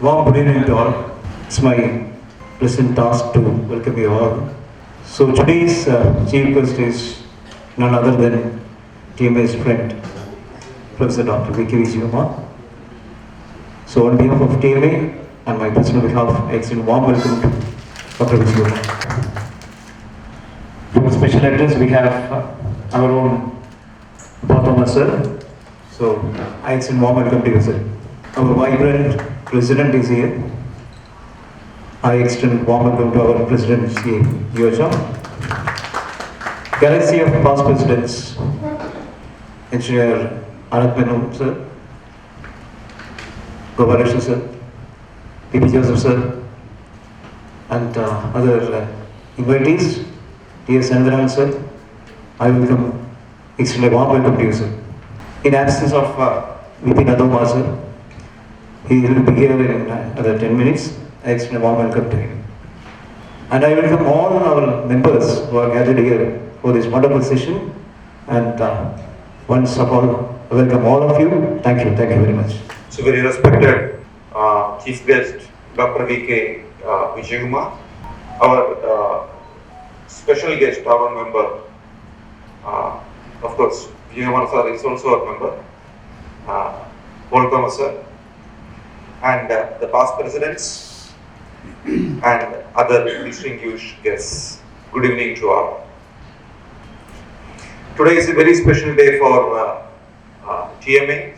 Warm good evening to all. It's my pleasant task to welcome you all. So today's chief guest is none other than TMA's friend, Professor Dr. Vijayakuamr. So on behalf of TMA and my personal behalf, I extend warm welcome to Dr. Vijayakuamr. For special address, we have our own Prof. sir. So I extend warm welcome to you, sir. Our vibrant president is here. I extend warm welcome to our president, Geojit. Galaxy of past presidents, Engineer Anand sir, Gopalesh sir, P.P. Joseph sir, and other invitees, dear Sandran sir. I extend a warm welcome to you, sir. In absence of V.P. Nadoma sir, he will be here in another 10 minutes. I extend a warm welcome to him. And I welcome all our members who are gathered here for this wonderful session. And once of all, I welcome all of you. Thank you very much. So very respected Chief Guest, Dr. V.K. Vijayakuamr, our special guest, our member, of course, Vijayakuamr sir is also a member, Volkama sir, and the past presidents and other distinguished guests. Good evening to all. Today is a very special day for TMA.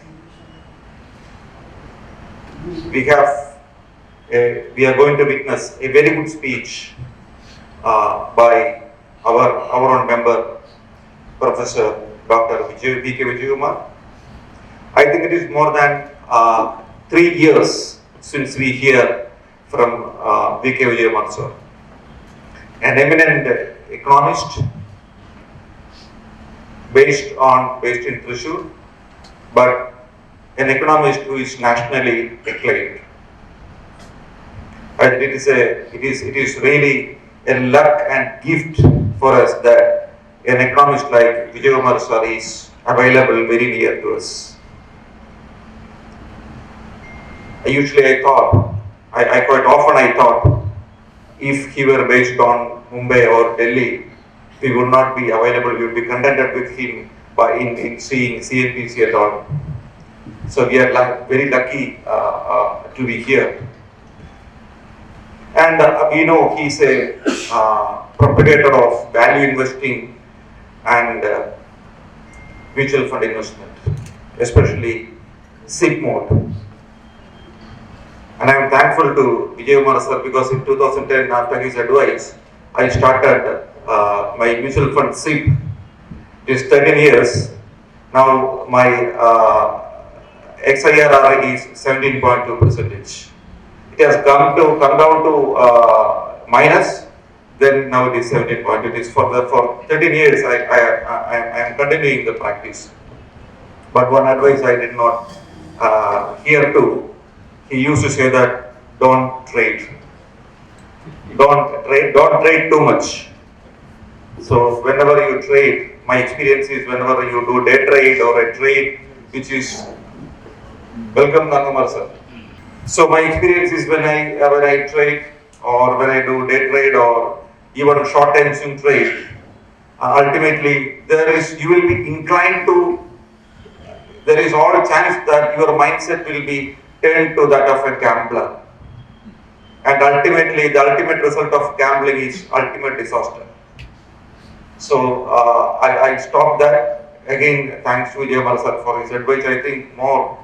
We are going to witness a very good speech by our own member, Professor Dr. V.K. Vijayakuamr. I think it is more than 3 years since we hear from V.K. Vijayakuamr sir, an eminent economist based in Thrissur, but an economist who is nationally acclaimed. And it is really a luck and gift for us that an economist like Vijayakuamr sir is available very near to us. I quite often thought, if he were based on Mumbai or Delhi, we would not be available, we would be contented with him in seeing CNBC at all. So we are very lucky to be here. And we know he is a propagator of value investing and mutual fund investment, especially SIP mode. And I am thankful to Vijayakuamr sir because in 2010, after his advice, I started my mutual fund SIP. It is 13 years. Now my XIRR is 17.2%. It has come down to minus. Then now it is 17.2. It is for 13 years. I am continuing the practice. But one advice I did not hear to. He used to say that don't trade too much. So whenever you trade, my experience is whenever you do day trade or a trade which is welcome Nangamar sir. So my experience is when I trade or when I do day trade or even short term swing trade, ultimately you will be inclined to, there is all chance that your mindset will be turned to that of a gambler. And ultimately, the ultimate result of gambling is ultimate disaster. So I stopped that. Again, thanks to Vijayakuamr sir for his advice. I think more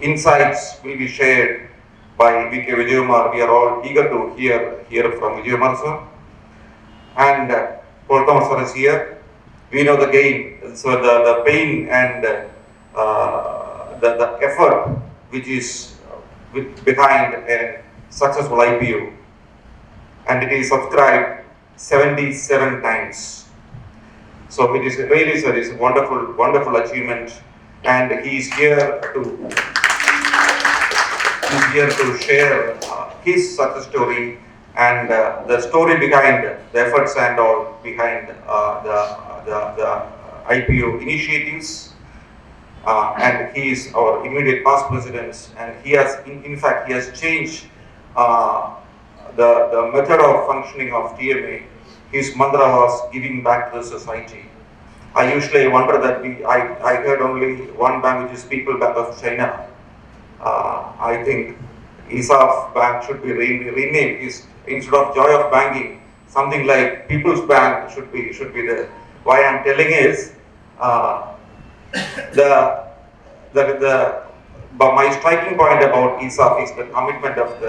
insights will be shared by V.K. Vijayakuamr. We are all eager to hear from Vijayakuamr sir. And Prof. sir is here. We know the gain, so the pain and the effort which is behind a successful IPO, and it is subscribed 77 times. So it is really, sir, it's a wonderful achievement, and he is here to share his success story and the story behind the efforts and all behind the IPO initiatives. and he is our immediate past president, and he has, in fact, he has changed the method of functioning of TMA. His mantra was giving back to the society. I usually wonder that I heard only one bank, which is People Bank of China. I think ISAF Bank should be renamed. Instead of Joy of Banking, something like People's Bank should be there. Why I'm telling is but my striking point about ISAF is the commitment of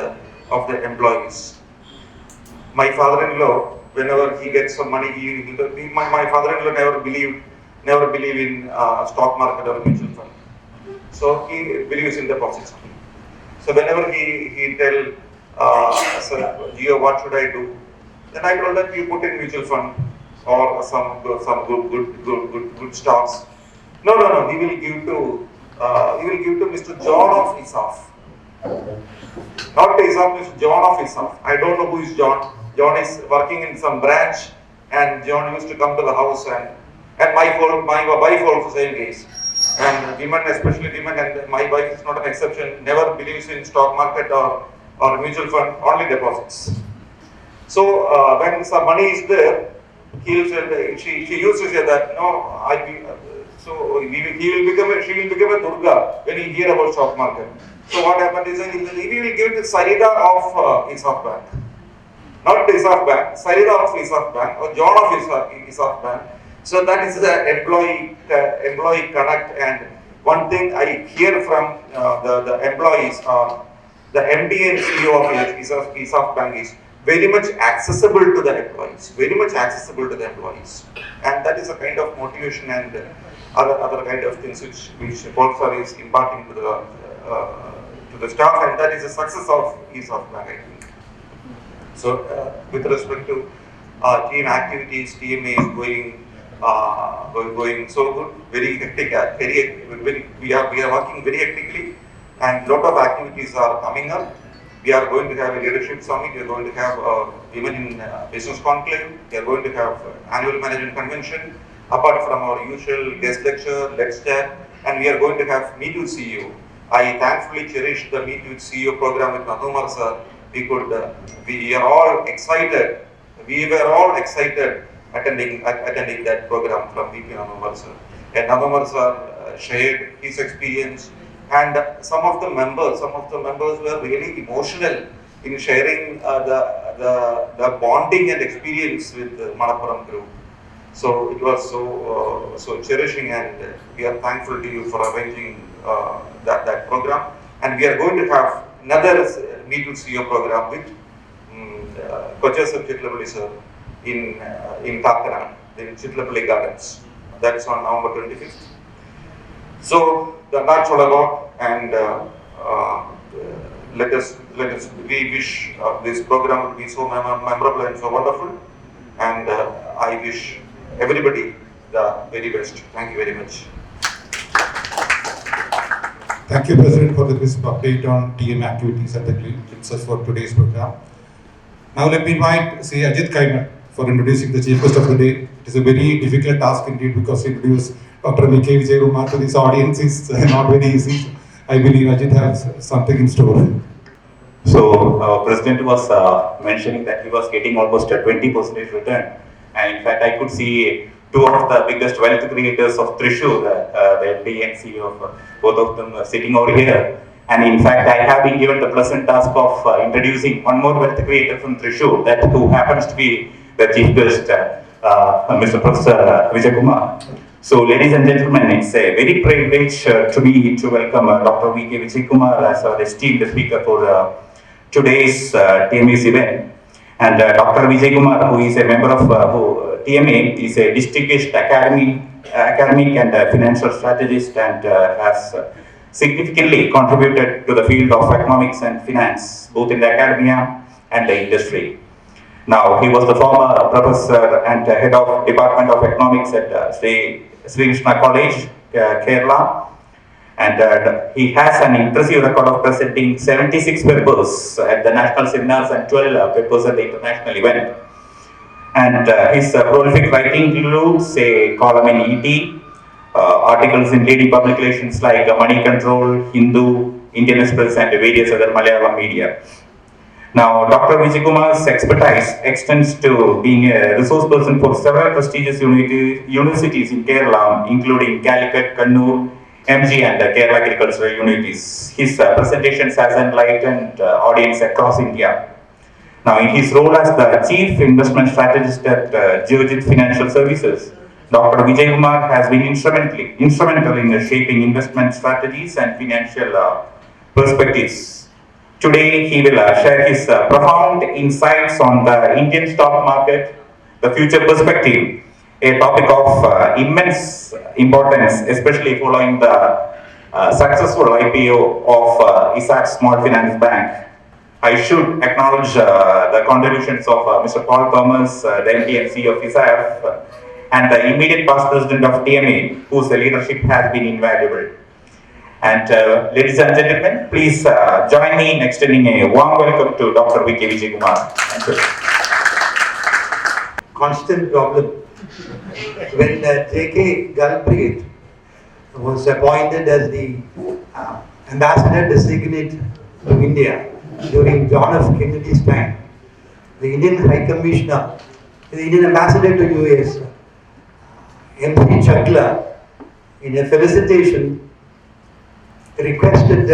the employees. My father-in-law, whenever he gets some money, my father-in-law never believe in stock market or mutual fund. So he believes in deposits. So whenever he tell, sir, Gio, what should I do? Then I told that you put in mutual fund or some good stocks. No. He will give to Mr. John of ISAF. Not ISAF, Mr. John of ISAF. I don't know who is John. John is working in some branch, and John used to come to the house, and my wife also same case. And women, especially women, and my wife is not an exception, never believes in stock market or mutual fund, only deposits. So when some money is there, she used to say that she will become a Durga when he hear about stock market. So what happened is he will give the Sarida of ISAF Bank. Not ISAF Bank, Sarida of ISAF Bank or John of ISAF Bank. So that is the employee connect. And one thing I hear from the employees are the MD and CEO of ISAF Bank is very much accessible to the employees, and that is a kind of motivation and other kind of things which Prof is imparting to the staff, and that is the success of ISAF Bank, I think. So with respect to team activities, TMA is going so good, very hectic, we are working very hectically, and lot of activities are coming up. We are going to have a leadership summit, we are going to have women in business conclave, we are going to have annual management convention, apart from our usual guest lecture, let's chat, and we are going to have Meet with CEO. I thankfully cherish the Meet with CEO program with Nanumar sir. We were all excited attending that program from VP Nanumar sir. And Nanumar sir shared his experience, and some of the members were really emotional in sharing the bonding and experience with the Manappuram group. So it was so cherishing, and we are thankful to you for arranging that program. And we are going to have another Meet with CEO program with Kochasab Chitlapalli sir in Takana, in Chitlapalli Gardens. That is on November 25th. So that's all about, and we wish this program will be so memorable and so wonderful, and I wish everybody the very best. Thank you very much. Thank you, President, for the crisp update on TM activities and the glimpses for today's program. Now let me invite Sri Ajit Kaiman for introducing the chief guest of the day. It is a very difficult task indeed, because to introduce Dr. Vijayakuamr to this audience is not very easy. I believe Ajit has something in store. So, President was mentioning that he was getting almost a 20% return, and in fact, I could see two of the biggest wealth creators of Thrissur, the MD and CEO of both of them sitting over here. And in fact, I have been given the pleasant task of introducing one more wealth creator from Thrissur, that who happens to be the chief guest, Mr. Professor Vijayakuamr. So, ladies and gentlemen, it's a very privilege to me to welcome Dr. V.K. Vijayakuamr as our esteemed speaker for today's TMA's event. And Dr. Vijayakuamr, who is a member of TMA, is a distinguished academic and financial strategist, and has significantly contributed to the field of economics and finance, both in the academia and the industry. Now, he was the former professor and head of Department of Economics at Sri Krishna College, Kerala, and he has an impressive record of presenting 76 papers at the national seminars and 12 papers at the international event. And his prolific writing includes a column in ET, articles in leading publications like Money Control, Hindu, Indian Express, and various other Malayalam media. Now, Dr. Vijayakumar's expertise extends to being a resource person for several prestigious universities in Kerala, including Calicut, Kannur, MG, and Kerala Agricultural Universities. His presentations has enlightened audience across India. Now, in his role as the Chief Investment Strategist at Geojit Financial Services, Dr. Vijayakumar has been instrumental in shaping investment strategies and financial perspectives. Today, he will share his profound insights on the Indian stock market, the future perspective, a topic of immense importance, especially following the successful IPO of ISAC Small Finance Bank. I should acknowledge the contributions of Mr. Paul Thomas, the MD and CEO of ISAF, and the immediate past president of TMA, whose leadership has been invaluable. And ladies and gentlemen, please join me in extending a warm welcome to Dr. V.K. Vijayakumar. Thank you. Constant problem. When J.K. Galpreet was appointed as the ambassador designate to India during John F. Kennedy's time, the Indian High Commissioner, the Indian ambassador to US, M.P. Chakla, in a felicitation, requested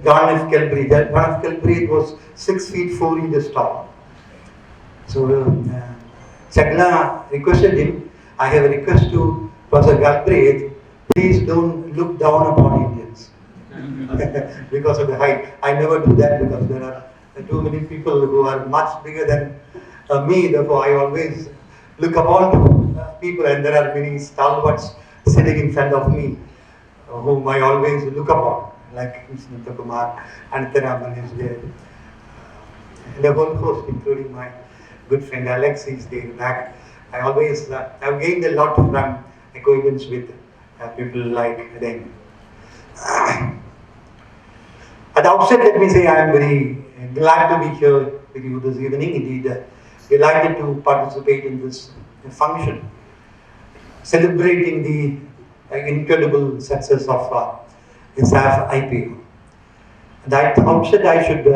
John F. Galbraith. John F. Galbraith was 6 feet 4 inches tall. So Chagla requested him, I have a request to Professor Galbraith, please don't look down upon Indians because of the height. I never do that because there are too many people who are much bigger than me, therefore I always look upon people, and there are many stalwarts sitting in front of me whom I always look upon, like Mr. Kumar, Anantaraman is there, and a whole host, including my good friend Alex is there back. I always, I've gained a lot from acquaintance with people like them. At the outset, let me say I am very glad to be here with you this evening. Indeed, delighted to participate in this function, celebrating the incredible success of the SAF IPO. At the outset, I should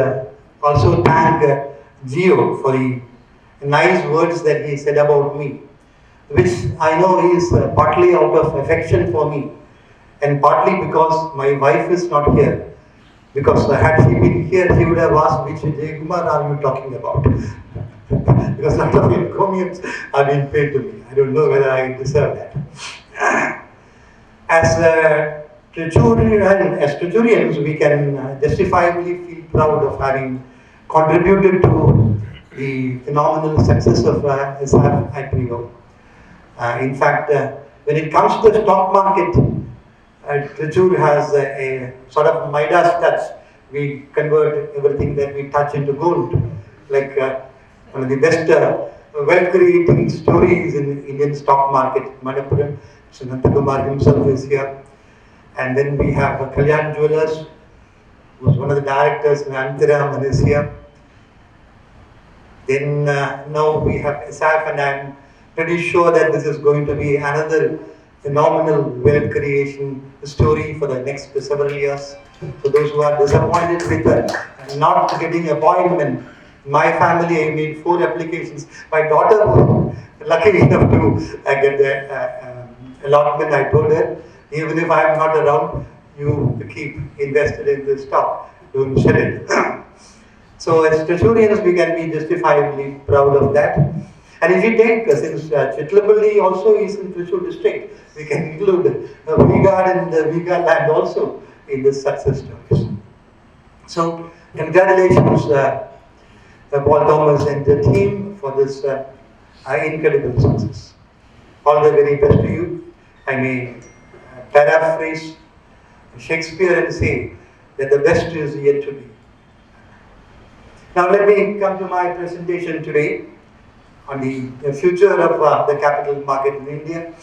also thank Gio for the nice words that he said about me, which I know is partly out of affection for me and partly because my wife is not here. Because had she been here, she would have asked, which Vijayakumar are you talking about? Because a lot of encomiums have been paid to me. I don't know whether I deserve that. As Triturians, we can justifiably feel proud of having contributed to the phenomenal success of SAF IPO. In fact, when it comes to the stock market, Trichur has a sort of Midas touch. We convert everything that we touch into gold. Like one of the best wealth-creating stories in the Indian stock market, Manappuram, Kumar himself is here. And then we have Kalyan Jewelers, who's one of the directors, Anantaraman is here. Then now we have SAF, and I'm pretty sure that this is going to be another phenomenal wealth creation story for the next several years. For those who are disappointed with not getting appointment, my family, I made 4 applications. My daughter was lucky enough to get the allotment. I told her, even if I am not around, you keep invested in this stock, don't sell it. So as Triturians, we can be justifiably proud of that. And if you take, since Chitlapalli also is in Thrissur district, we can include V-Guard and V-Guard land also in this success stories. So congratulations Paul Thomas and the team for this incredible success. All the very best to you. I may paraphrase Shakespeare and say that the best is yet to be. Now let me come to my presentation today on the future of the capital market in India.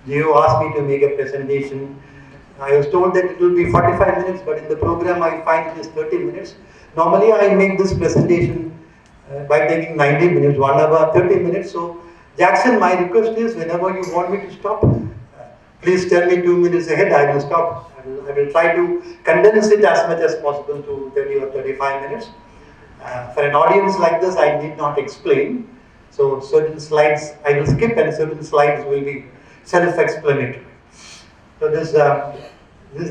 You asked me to make a presentation. I was told that it will be 45 minutes, but in the program I find it is 30 minutes. Normally I make this presentation by taking 90 minutes, 1 hour, 30 minutes. So Jackson, my request is whenever you want me to stop, Please tell me 2 minutes ahead, I will stop. I will try to condense it as much as possible to 30 or 35 minutes. For an audience like this, I need not explain. So certain slides I will skip and certain slides will be self-explanatory. So this is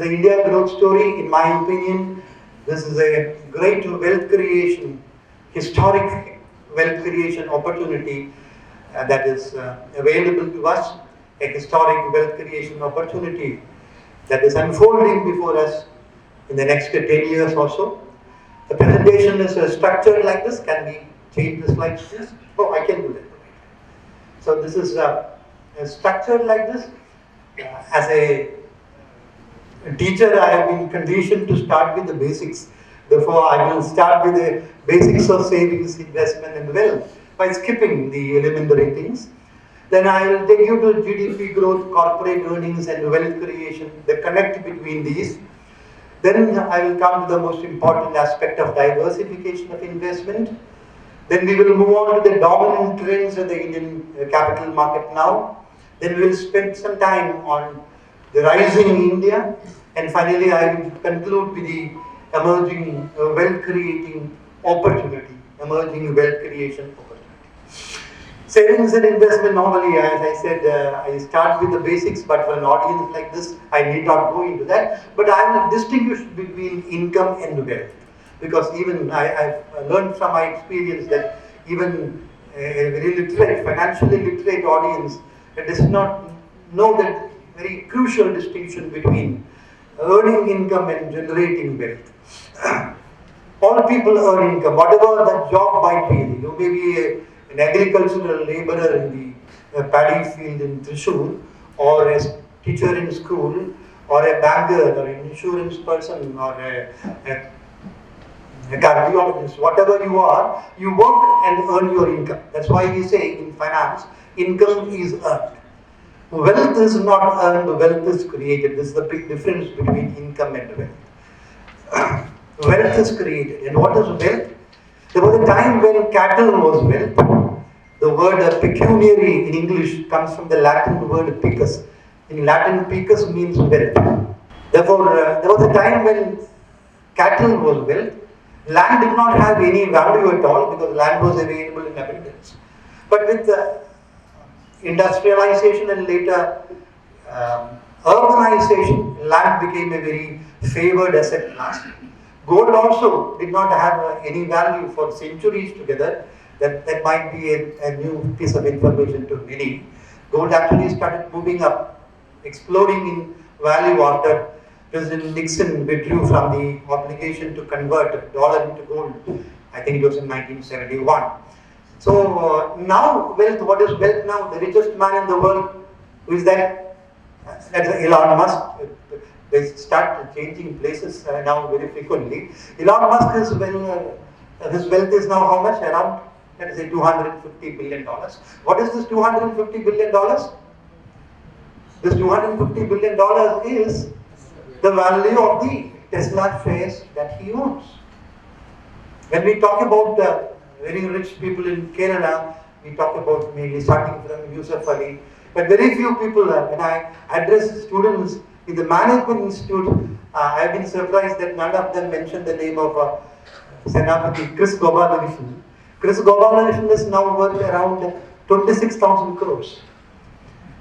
the India growth story. In my opinion, this is a great wealth creation, historic wealth creation opportunity that is available to us, a historic wealth creation opportunity that is unfolding before us in the next 10 years or so. The presentation is structured like this. Can we change the slides, please? Oh, I can do that. So this is structured like this. As a teacher, I have been conditioned to start with the basics. Therefore, I will start with the basics of savings, investment, and wealth by skipping the elementary things. Then I will take you to GDP growth, corporate earnings, and wealth creation, the connect between these. Then I will come to the most important aspect of diversification of investment. Then we will move on to the dominant trends of the Indian capital market now. Then we will spend some time on the rising India. And finally, I will conclude with the emerging wealth creating opportunity, emerging wealth creation opportunity. Savings and investment normally, as I said, I start with the basics, but for an audience like this, I need not go into that. But I will distinguish between income and wealth. Because even I've learned from my experience that even a very literate, financially literate audience does not know that very crucial distinction between earning income and generating wealth. All people earn income, whatever the job might be. You may be an agricultural laborer in the paddy field in Thrissur, or a teacher in school, or a banker, or an insurance person, or a cardiologist, whatever you are, you work and earn your income. That's why we say in finance, income is earned. Wealth is not earned, wealth is created. This is the big difference between income and wealth. Wealth is created. And what is wealth? There was a time when cattle was wealth. The word pecuniary in English comes from the Latin word picus. In Latin, picus means wealth. Therefore, there was a time when cattle was wealth. Land did not have any value at all because land was available in abundance. But with industrialization and later urbanization, land became a very favored asset class. Gold also did not have any value for centuries together. That might be a new piece of information to many. Gold actually started moving up, exploding in value after President Nixon withdrew from the obligation to convert dollar into gold. I think it was in 1971. So now wealth, what is wealth now? The richest man in the world, who is that? That's Elon Musk. They start changing places now very frequently. Elon Musk is his wealth is now how much? Around, let us say, $250 billion. What is this $250 billion? This $250 billion is the value of the Tesla shares that he owns. When we talk about very rich people in Kerala, we talk about mainly starting from Yusuf Ali, but very few people, when I address students in the Management Institute, I have been surprised that none of them mentioned the name of Senapati Chris Gopalakrishnan. Chris Gopalakrishnan is now worth around 26,000 crores.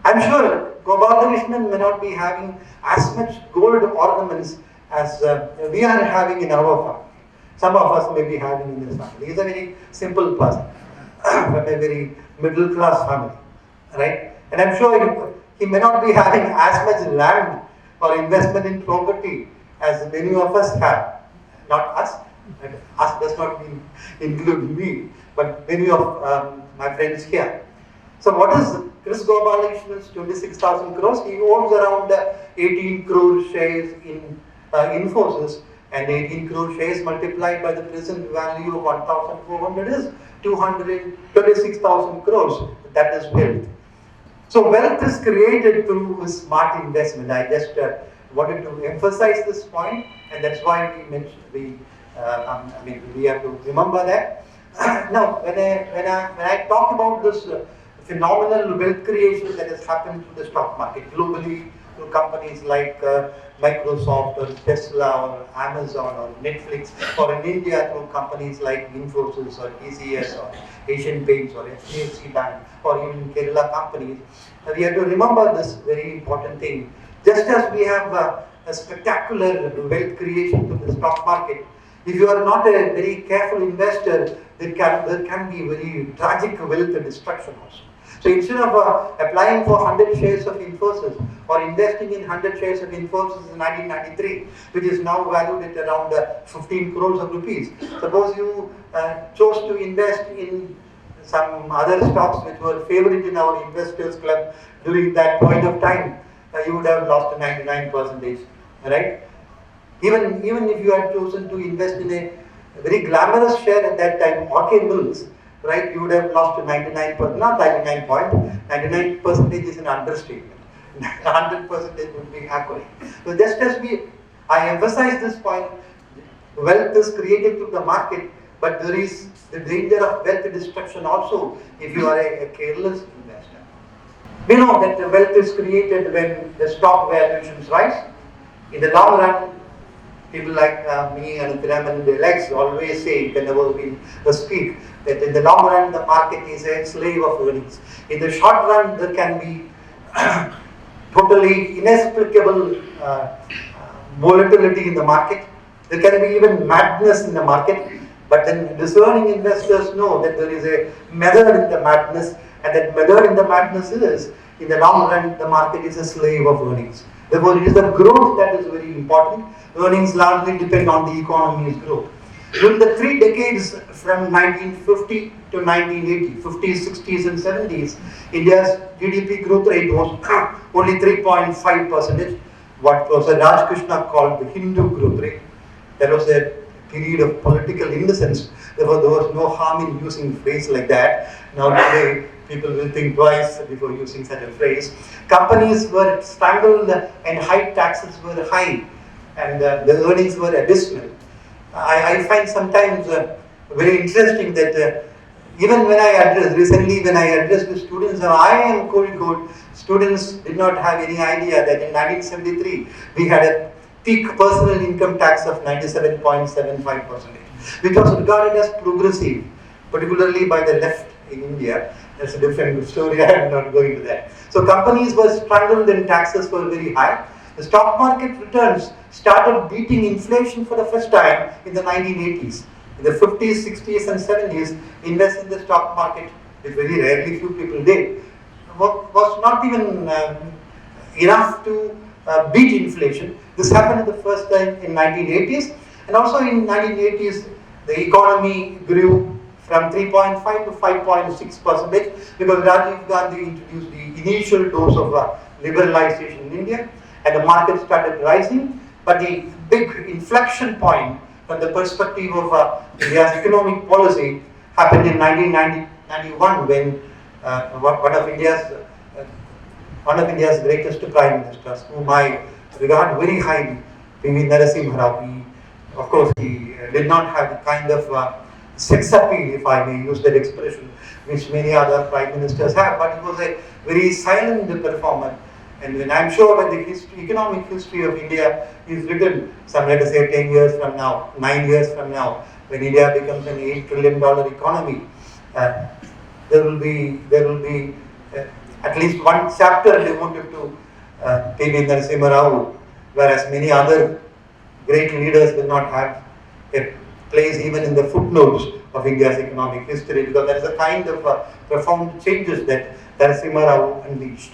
I'm sure Gopalakrishnan may not be having as much gold ornaments as we are having in our family. Some of us may be having in this family. He's a very simple person from a very middle class family, right? And I'm sure he may not be having as much land or investment in property as many of us have. Not us. And us does not mean include me, but many of my friends here. So what is Chris Gopalakrishna's 26,000 crores? He owns around 18 crore shares in Infosys, and 18 crore shares multiplied by the present value of 1,400 is 226,000 crores. That is wealth. So wealth is created through smart investment. I just wanted to emphasize this point, and that's why we mentioned we have to remember that. Now, when I talk about this phenomenal wealth creation that has happened through the stock market globally, through companies like Microsoft or Tesla or Amazon or Netflix, or in India through companies like Infosys or TCS or Asian Paints or HDFC Bank or even Kerala companies. We have to remember this very important thing. Just as we have a spectacular wealth creation through the stock market, if you are not a very careful investor, there can be very tragic wealth destruction also. So instead of applying for 100 shares of Infosys or investing in 100 shares of Infosys in 1993, which is now valued at around 15 crores of rupees, suppose you chose to invest in some other stocks which were favorite in our investors club during that point of time, you would have lost 99%, right? Even if you had chosen to invest in a very glamorous share at that time, OK Mills, right, you would have lost to 99%, not 99% is an understatement. 100% would be accurate. So just as I emphasize this point, wealth is created through the market, but there is the danger of wealth destruction also if you are a careless investor. We know that the wealth is created when the stock valuations rise. In the long run, people like me and Piramal and the Lex always say, whenever we speak, that in the long run the market is a slave of earnings. In the short run, there can be totally inexplicable volatility in the market. There can be even madness in the market. But then discerning investors know that there is a method in the madness, and that method in the madness is, in the long run, the market is a slave of earnings. Therefore, it is the growth that is very important. Earnings largely depend on the economy's growth. During the 3 decades from 1950 to 1980, 50s, 60s and 70s, India's GDP growth rate was only 3.5%, what Professor Raj Krishna called the Hindu growth rate. That was a period of political innocence. Therefore, there was no harm in using a phrase like that. Now today, people will think twice before using such a phrase. Companies were strangled and high taxes were high, and the earnings were abysmal. I find sometimes very interesting that even when I addressed the students, I am good. Students did not have any idea that in 1973 we had a peak personal income tax of 97.75%, which was regarded as progressive, particularly by the left in India. That's a different story, I am not going to that. So companies were strangled and taxes were very high. The stock market returns started beating inflation for the first time in the 1980s. In the 50s, 60s and 70s, invest in the stock market, which very rarely few people did, was not even enough to beat inflation. This happened the first time in 1980s, and also in 1980s the economy grew from 3.5 to 5.6% because Rajiv Gandhi introduced the initial dose of liberalization in India, and the market started rising. But the big inflection point from the perspective of India's economic policy happened in 1991 when one of India's greatest prime ministers, whom I regard very highly, P.V. Narasimha Rao. Of course, he did not have the kind of sex appeal, if I may use that expression, which many other prime ministers have, but he was a very silent performer. And when I'm sure that the economic history of India is written, some let us say 10 years from now, 9 years from now, when India becomes an $8 trillion economy, there will be at least one chapter devoted to P.V. Narasimha Rao, whereas many other great leaders will not have a place even in the footnotes of India's economic history, because there is a kind of profound changes that Narasimha Rao unleashed.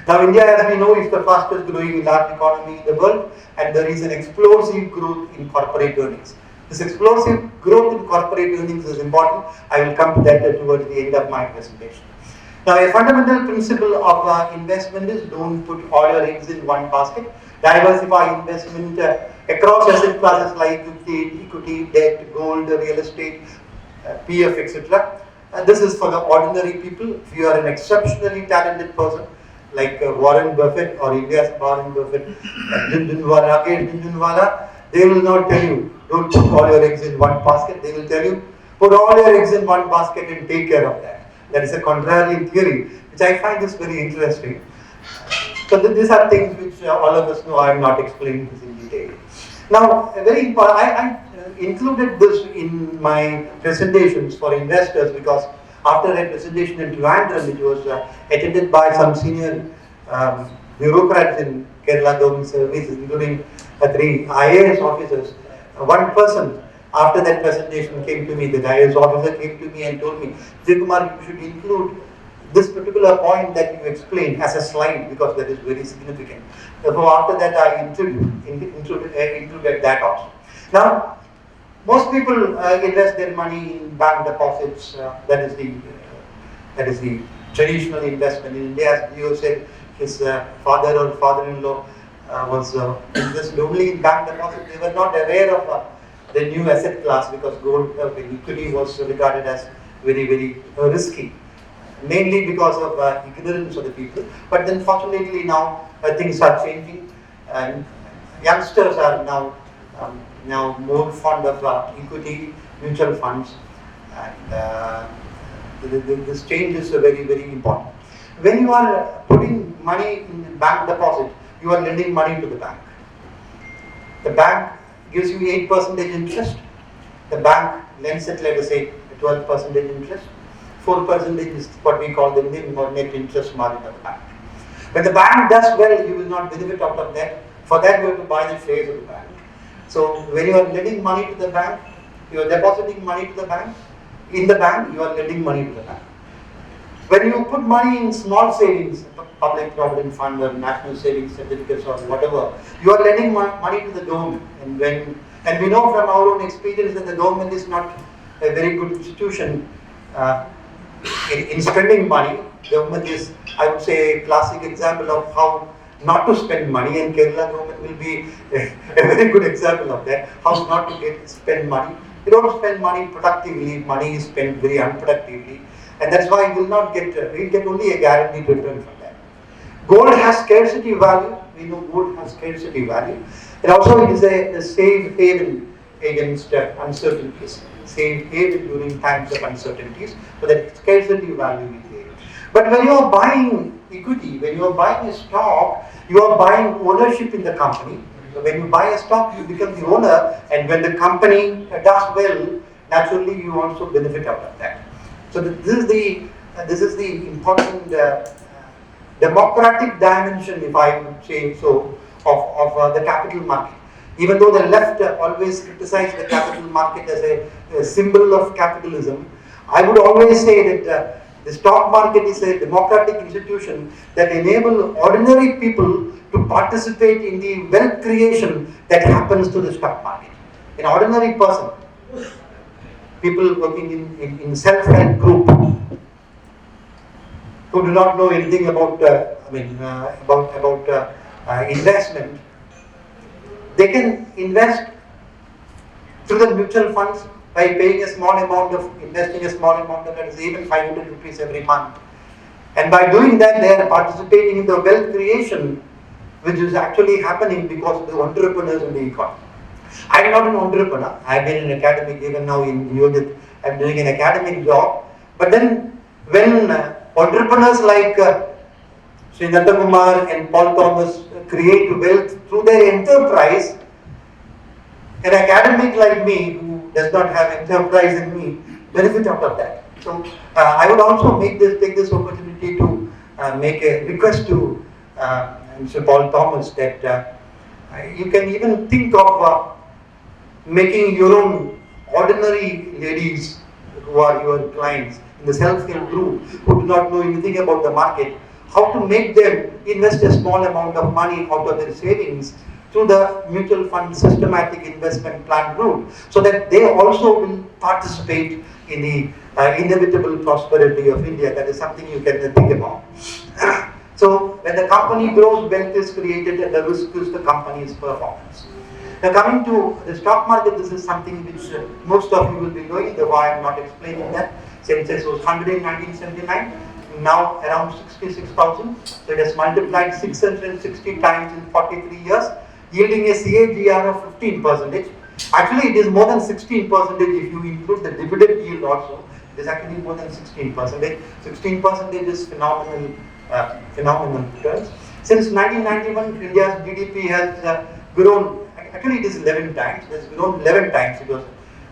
Now India, as we know, is the fastest growing large economy in the world, and there is an explosive growth in corporate earnings. This explosive growth in corporate earnings is important. I will come to that towards the end of my presentation. Now, a fundamental principle of investment is don't put all your eggs in one basket. Diversify investment across asset classes like equity, debt, gold, real estate, PF, etc. This is for the ordinary people. If you are an exceptionally talented person, like Warren Buffett or India's Warren Buffett, Jhunjhunwala, they will not tell you, don't put all your eggs in one basket. They will tell you, put all your eggs in one basket and take care of that. That is a contrarian theory. which I find is very interesting. So these are things which all of us know. I am not explaining this in detail. Now, very important, I included this in my presentations for investors because after a presentation in Trivandrum, which was attended by some senior bureaucrats in Kerala government services, including 3 IAS officers, one person after that presentation came to me, the IAS officer came to me and told me, Vijayakuamr, you should include this particular point that you explained as a slide because that is very significant. Therefore, after that, I included that also. Now, most people invest their money in bank deposits. That is the traditional investment in India. As Geo said, his father or father-in-law was invested only in bank deposits. They were not aware of the new asset class because gold equity was regarded as very, very risky. Mainly because of ignorance of the people. But then fortunately now things are changing and youngsters are now more fond of equity, mutual funds, and this change is very, very important. When you are putting money in bank deposit, you are lending money to the bank. The bank gives you 8% interest. The bank lends it, let us say, 12% interest. 4% is what we call the NIM or net interest margin of the bank. When the bank does well, you will not benefit out of that. For that, you have to buy the shares of the bank. So when you are lending money to the bank, you are depositing money to the bank. In the bank, you are lending money to the bank. When you put money in small savings, public provident fund or national savings certificates or whatever, you are lending money to the government. And we know from our own experience that the government is not a very good institution in spending money. Government is, I would say, a classic example of how not to spend money, and Kerala government will be a very good example of that, how not to spend money. You don't spend money productively, money is spent very unproductively, and that's why we'll get only a guaranteed return from that. Gold has scarcity value, we know gold has scarcity value, and also it is a safe haven against uncertainties. Safe haven during times of uncertainties, so that scarcity value is there. But when you are buying equity, when you are buying a stock, you are buying ownership in the company. So when you buy a stock, you become the owner, and when the company does well, naturally you also benefit out of that. So this is the important democratic dimension, if I would say so, of the capital market. Even though the left always criticize the capital market as a symbol of capitalism, I would always say that the stock market is a democratic institution that enables ordinary people to participate in the wealth creation that happens to the stock market. An ordinary person, people working in self-help group, who do not know anything about investment, they can invest through the mutual funds by paying a small amount of, investing a small amount of, that is even 500 rupees every month. And by doing that, they are participating in the wealth creation, which is actually happening because of the entrepreneurs in the economy. I am not an entrepreneur. I have been an academic, even now in Geojit, I am doing an academic job. But then, when entrepreneurs like Vijayakuamr and Paul Thomas create wealth through their enterprise, an academic like me, who does not have enterprise in me, benefit out of that. So I would also take this opportunity to make a request to Mr. Paul Thomas that you can even think of making your own ordinary ladies who are your clients in the self-help group who do not know anything about the market, how to make them invest a small amount of money out of their savings through the mutual fund systematic investment plan route, so that they also will participate in the inevitable prosperity of India. That is something you can think about. So when the company grows, wealth is created and the risk is the company's performance. Now coming to the stock market, this is something which most of you will be knowing, though I am not explaining that. Sensex was 100 in 1979, now around 66,000. So it has multiplied 660 times in 43 years, yielding a CAGR of 15%. Actually, it is more than 16% if you include the dividend yield also. It is actually more than 16%. 16% is phenomenal returns. Since 1991, India's GDP has grown, actually it is 11 times. It has grown 11 times. It was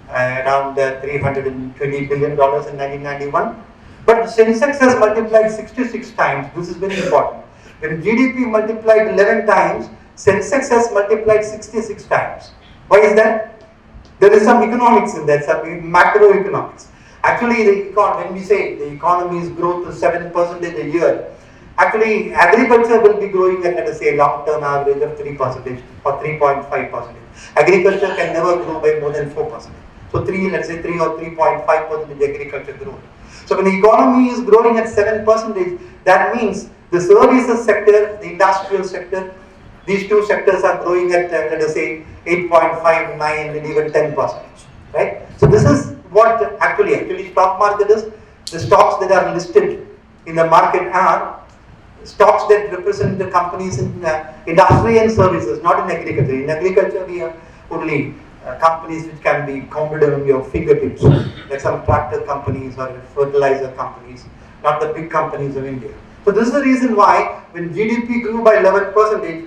around $320 billion in 1991. But the Sensex has multiplied 66 times. This is very important. When GDP multiplied 11 times, Sensex has multiplied 66 times. Why is that? There is some economics in that, some macroeconomics. Actually, when we say the economy's growth is 7% a year, actually agriculture will be growing at, let us say, long-term average of 3% or 3.5%. Agriculture can never grow by more than 4%. So let's say 3 or 3.5% agriculture growth. So when the economy is growing at 7%, that means the services sector, the industrial sector, these two sectors are growing at, let us say, 8.5, 9, and even 10%. Right? So this is what actually stock market is. The stocks that are listed in the market are stocks that represent the companies in industry and services, not in agriculture. In agriculture, we have only companies which can be counted on your fingertips, like some tractor companies or fertilizer companies, not the big companies of India. So this is the reason why when GDP grew by 11%,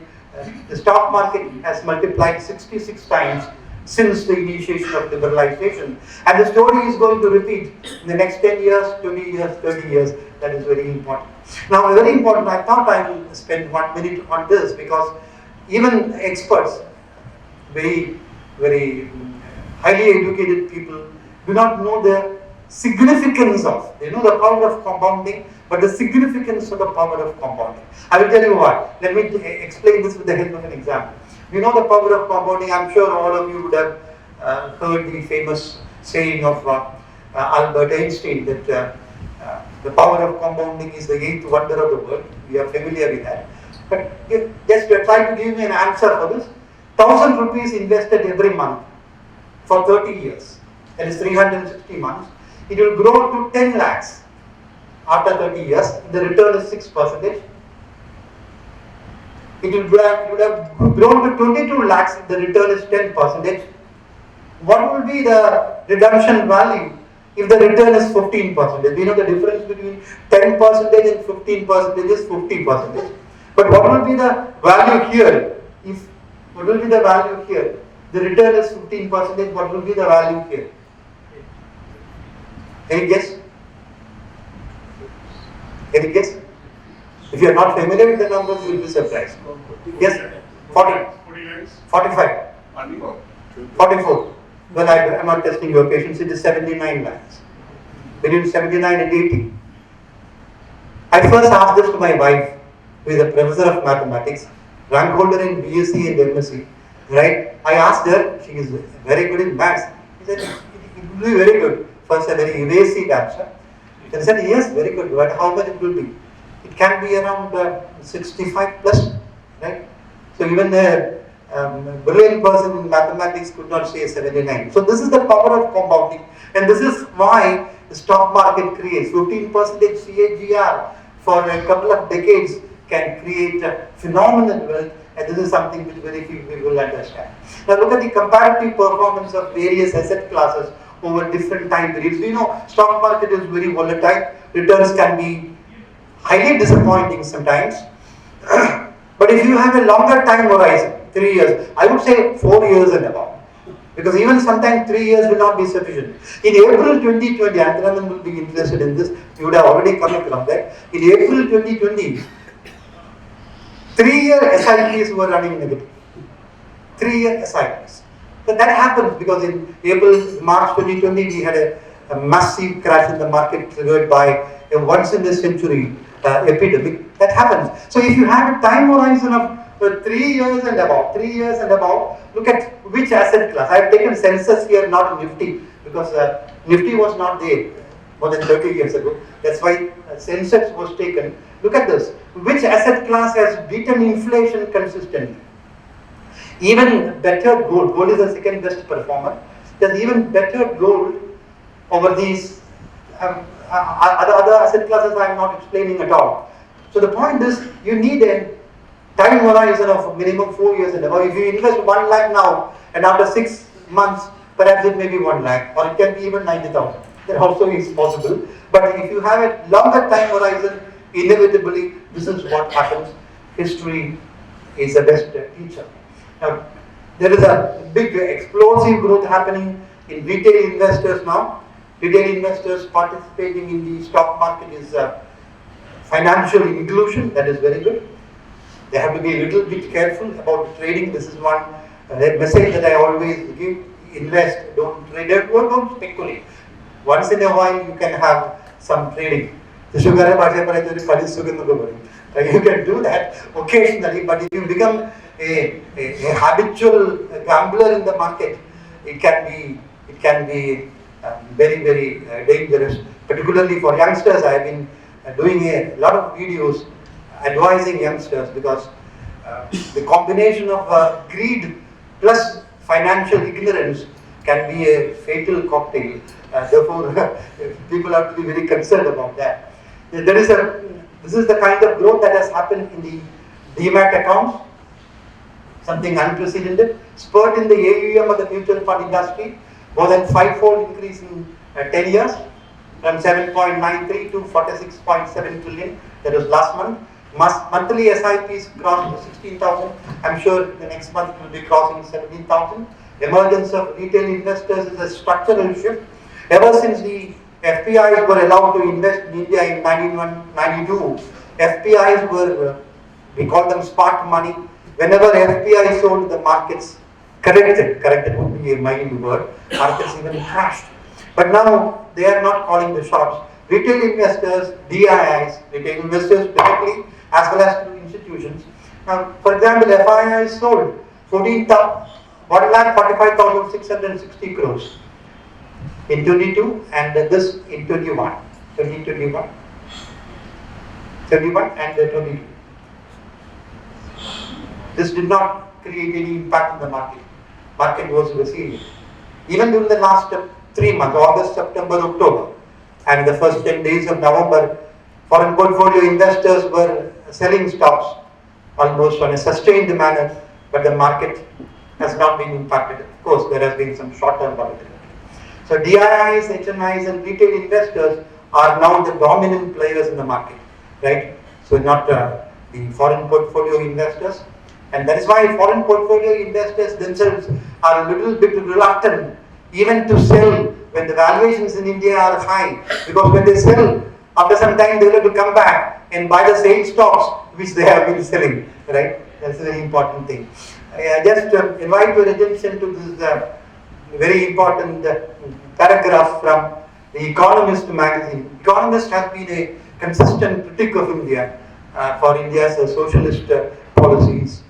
the stock market has multiplied 66 times since the initiation of liberalization. And the story is going to repeat in the next 10 years, 20 years, 30 years. That is very important. Now, very important, I thought I will spend 1 minute on this because even experts, very highly educated people, do not know the significance of, they know the power of compounding, but the significance of the power of compounding. I will tell you why. Let me explain this with the help of an example. You know the power of compounding. I'm sure all of you would have heard the famous saying of Albert Einstein that the power of compounding is the eighth wonder of the world. We are familiar with that. But just try to give me an answer for this. 1,000 rupees invested every month for 30 years, that is 360 months, it will grow to 10 lakhs after 30 years. The return is 6%. It would have grown to 22 lakhs if the return is 10%. What will be the redemption value if the return is 15%? We know the difference between 10% and 15% is 50%. But what will be the value here? What will be the value here? The return is 15%. What will be the value here? Any guess? Any guess? If you are not familiar with the numbers, you will be surprised. Yes? 40? 45? 44? Well, I am not testing your patience. It is 79 lakhs. Between 79 and 80. I first asked this to my wife, who is a professor of mathematics, rank holder in BSc and MSc. Right? I asked her, she is very good in maths. She said, it will be very good. First, a very evasive answer. Then said, yes, very good. But how much it will be? It can be around 65 plus, right? So even a brilliant person in mathematics could not say 79. So this is the power of compounding, and this is why the stock market creates 15% CAGR for a couple of decades can create phenomenal wealth, and this is something which very few people will understand. Now look at the comparative performance of various asset classes over different time periods. We know stock market is very volatile. Returns can be highly disappointing sometimes. But if you have a longer time horizon, 3 years, I would say 4 years and above. Because even sometimes 3 years will not be sufficient. In April 2020, Anthraman will be interested in this, you would have already come across that. In April 2020, 3-year SIPs were running negative. 3-year SIPs. So that happens because in March 2020, we had a massive crash in the market triggered by a once in a century epidemic. That happens. So if you have a time horizon of 3 years and above, look at which asset class. I have taken census here, not Nifty, because Nifty was not there more than 30 years ago. That's why census was taken. Look at this. Which asset class has beaten inflation consistently? Even better gold. Gold is the second best performer. There's even better gold over these other asset classes I am not explaining at all. So the point is, you need a time horizon of minimum 4 years and above. If you invest 1 lakh now, and after 6 months, perhaps it may be 1 lakh, or it can be even 90,000. that also is possible. But if you have a longer time horizon, inevitably this is what happens. History is the best teacher. Now, there is a big explosive growth happening in retail investors now. Retail investors participating in the stock market is financial inclusion, that is very good. They have to be a little bit careful about trading. This is one message that I always give: invest, don't trade, don't speculate. Once in a while, you can have some trading. You can do that occasionally, but if you become a habitual gambler in the market, it can be very, very dangerous. Particularly for youngsters, I have been doing a lot of videos advising youngsters, because the combination of greed plus financial ignorance can be a fatal cocktail. Therefore, people have to be very concerned about that. This is the kind of growth that has happened in the DMAT accounts, something unprecedented. Spurt in the AUM of the mutual fund industry, more than 5-fold increase in 10 years, from 7.93 to 46.7 trillion. That was last month. Monthly SIPs crossed 16,000. I'm sure the next month it will be crossing 17,000. Emergence of retail investors is a structural shift. Ever since the FPIs were allowed to invest in India in 1992, FPIs were, we call them spark money. Whenever FPI sold, the markets corrected would be a mild word, markets even crashed. But now they are not calling the shots. Retail investors, DIIs, retail investors directly as well as through institutions. Now, for example, FIIs sold 1,45,660 crores in 22 and this in 21 and 22. This did not create any impact in the market. Market was resilient. Even during the last 3 months, August, September, October, and the first 10 days of November, foreign portfolio investors were selling stocks almost on a sustained manner, but the market has not been impacted. Of course, there has been some short-term volatility. So DIIs, HNIs, and retail investors are now the dominant players in the market, right? So not the foreign portfolio investors. And that is why foreign portfolio investors themselves are a little bit reluctant even to sell when the valuations in India are high, because when they sell, after some time they will have to come back and buy the same stocks which they have been selling, right? That's a very important thing. I just invite your attention to this very important paragraph from The Economist magazine. Economist has been a consistent critic of India for India's socialist policies,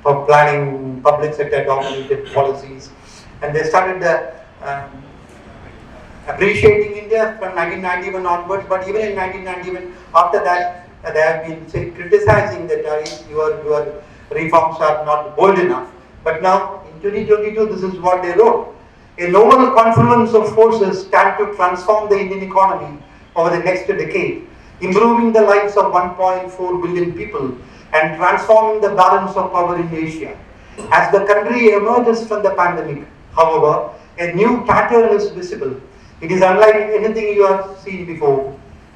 for planning public sector dominated policies, and they started appreciating India from 1991 onwards. But even in 1991, after that, they have been criticizing that your reforms are not bold enough. But now in 2022, this is what they wrote: a novel confluence of forces stand to transform the Indian economy over the next decade, improving the lives of 1.4 billion people and transforming the balance of power in Asia. As the country emerges from the pandemic, however, a new pattern is visible. It is unlike anything you have seen before.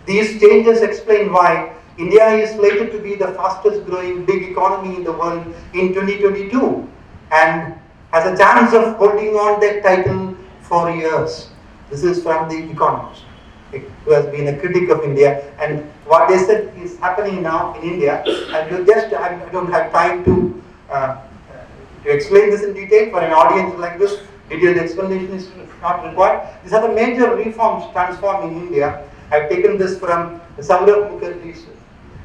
These changes explain why India is slated to be the fastest growing big economy in the world in 2022 and has a chance of holding on that title for years. This is from The Economist, who has been a critic of India, and what they said is happening now in India. And I don't have time to explain this in detail. For an audience like this, detailed explanation is not required. These are the major reforms transforming India. I've taken this from Saurabh Mukherjee's.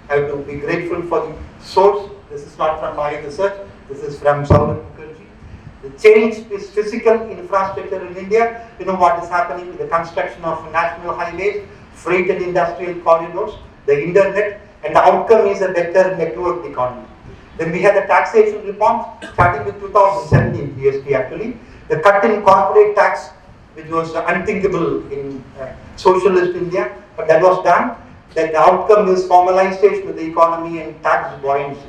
I have to be grateful for the source. This is not from my research. This is from Saurabh Mukherjee. The change is physical infrastructure in India. You know what is happening with the construction of national highways, freight and industrial corridors, the internet, and the outcome is a better networked economy. Then we had the taxation reforms starting with 2017 GST actually. The cut in corporate tax, which was unthinkable in socialist India, but that was done. Then the outcome is formalization of the economy and tax buoyancy.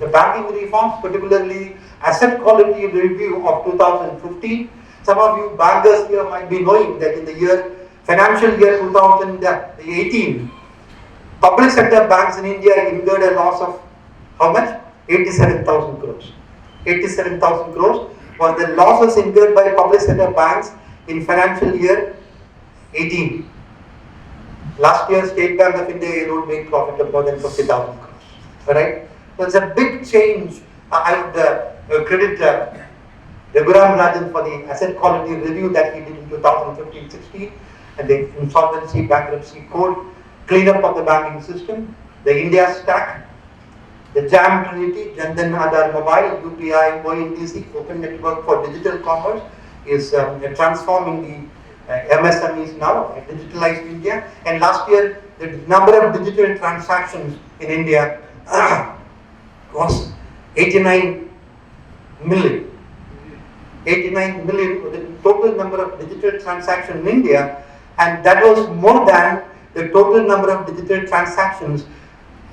The banking reforms, particularly asset quality review of 2015. Some of you bankers here might be knowing that in the year Financial year 2018, public sector banks in India incurred a loss of how much? 87,000 crores. 87,000 crores was the losses incurred by public sector banks in financial year 18. Last year, State Bank of India alone made profit of more than 50,000 crores. Alright? So it's a big change. I would credit Vijayakuamr Rajan for the asset quality review that he did in 2015-16 and the insolvency bankruptcy code, cleanup of the banking system, the India stack, the JAM Trinity, Jandan Aadhaar Mobile, UPI, ONDC, Open Network for Digital Commerce is transforming the MSMEs now, digitalized India. And last year, the number of digital transactions in India was 89 million. 89 million was the total number of digital transactions in India, and that was more than the total number of digital transactions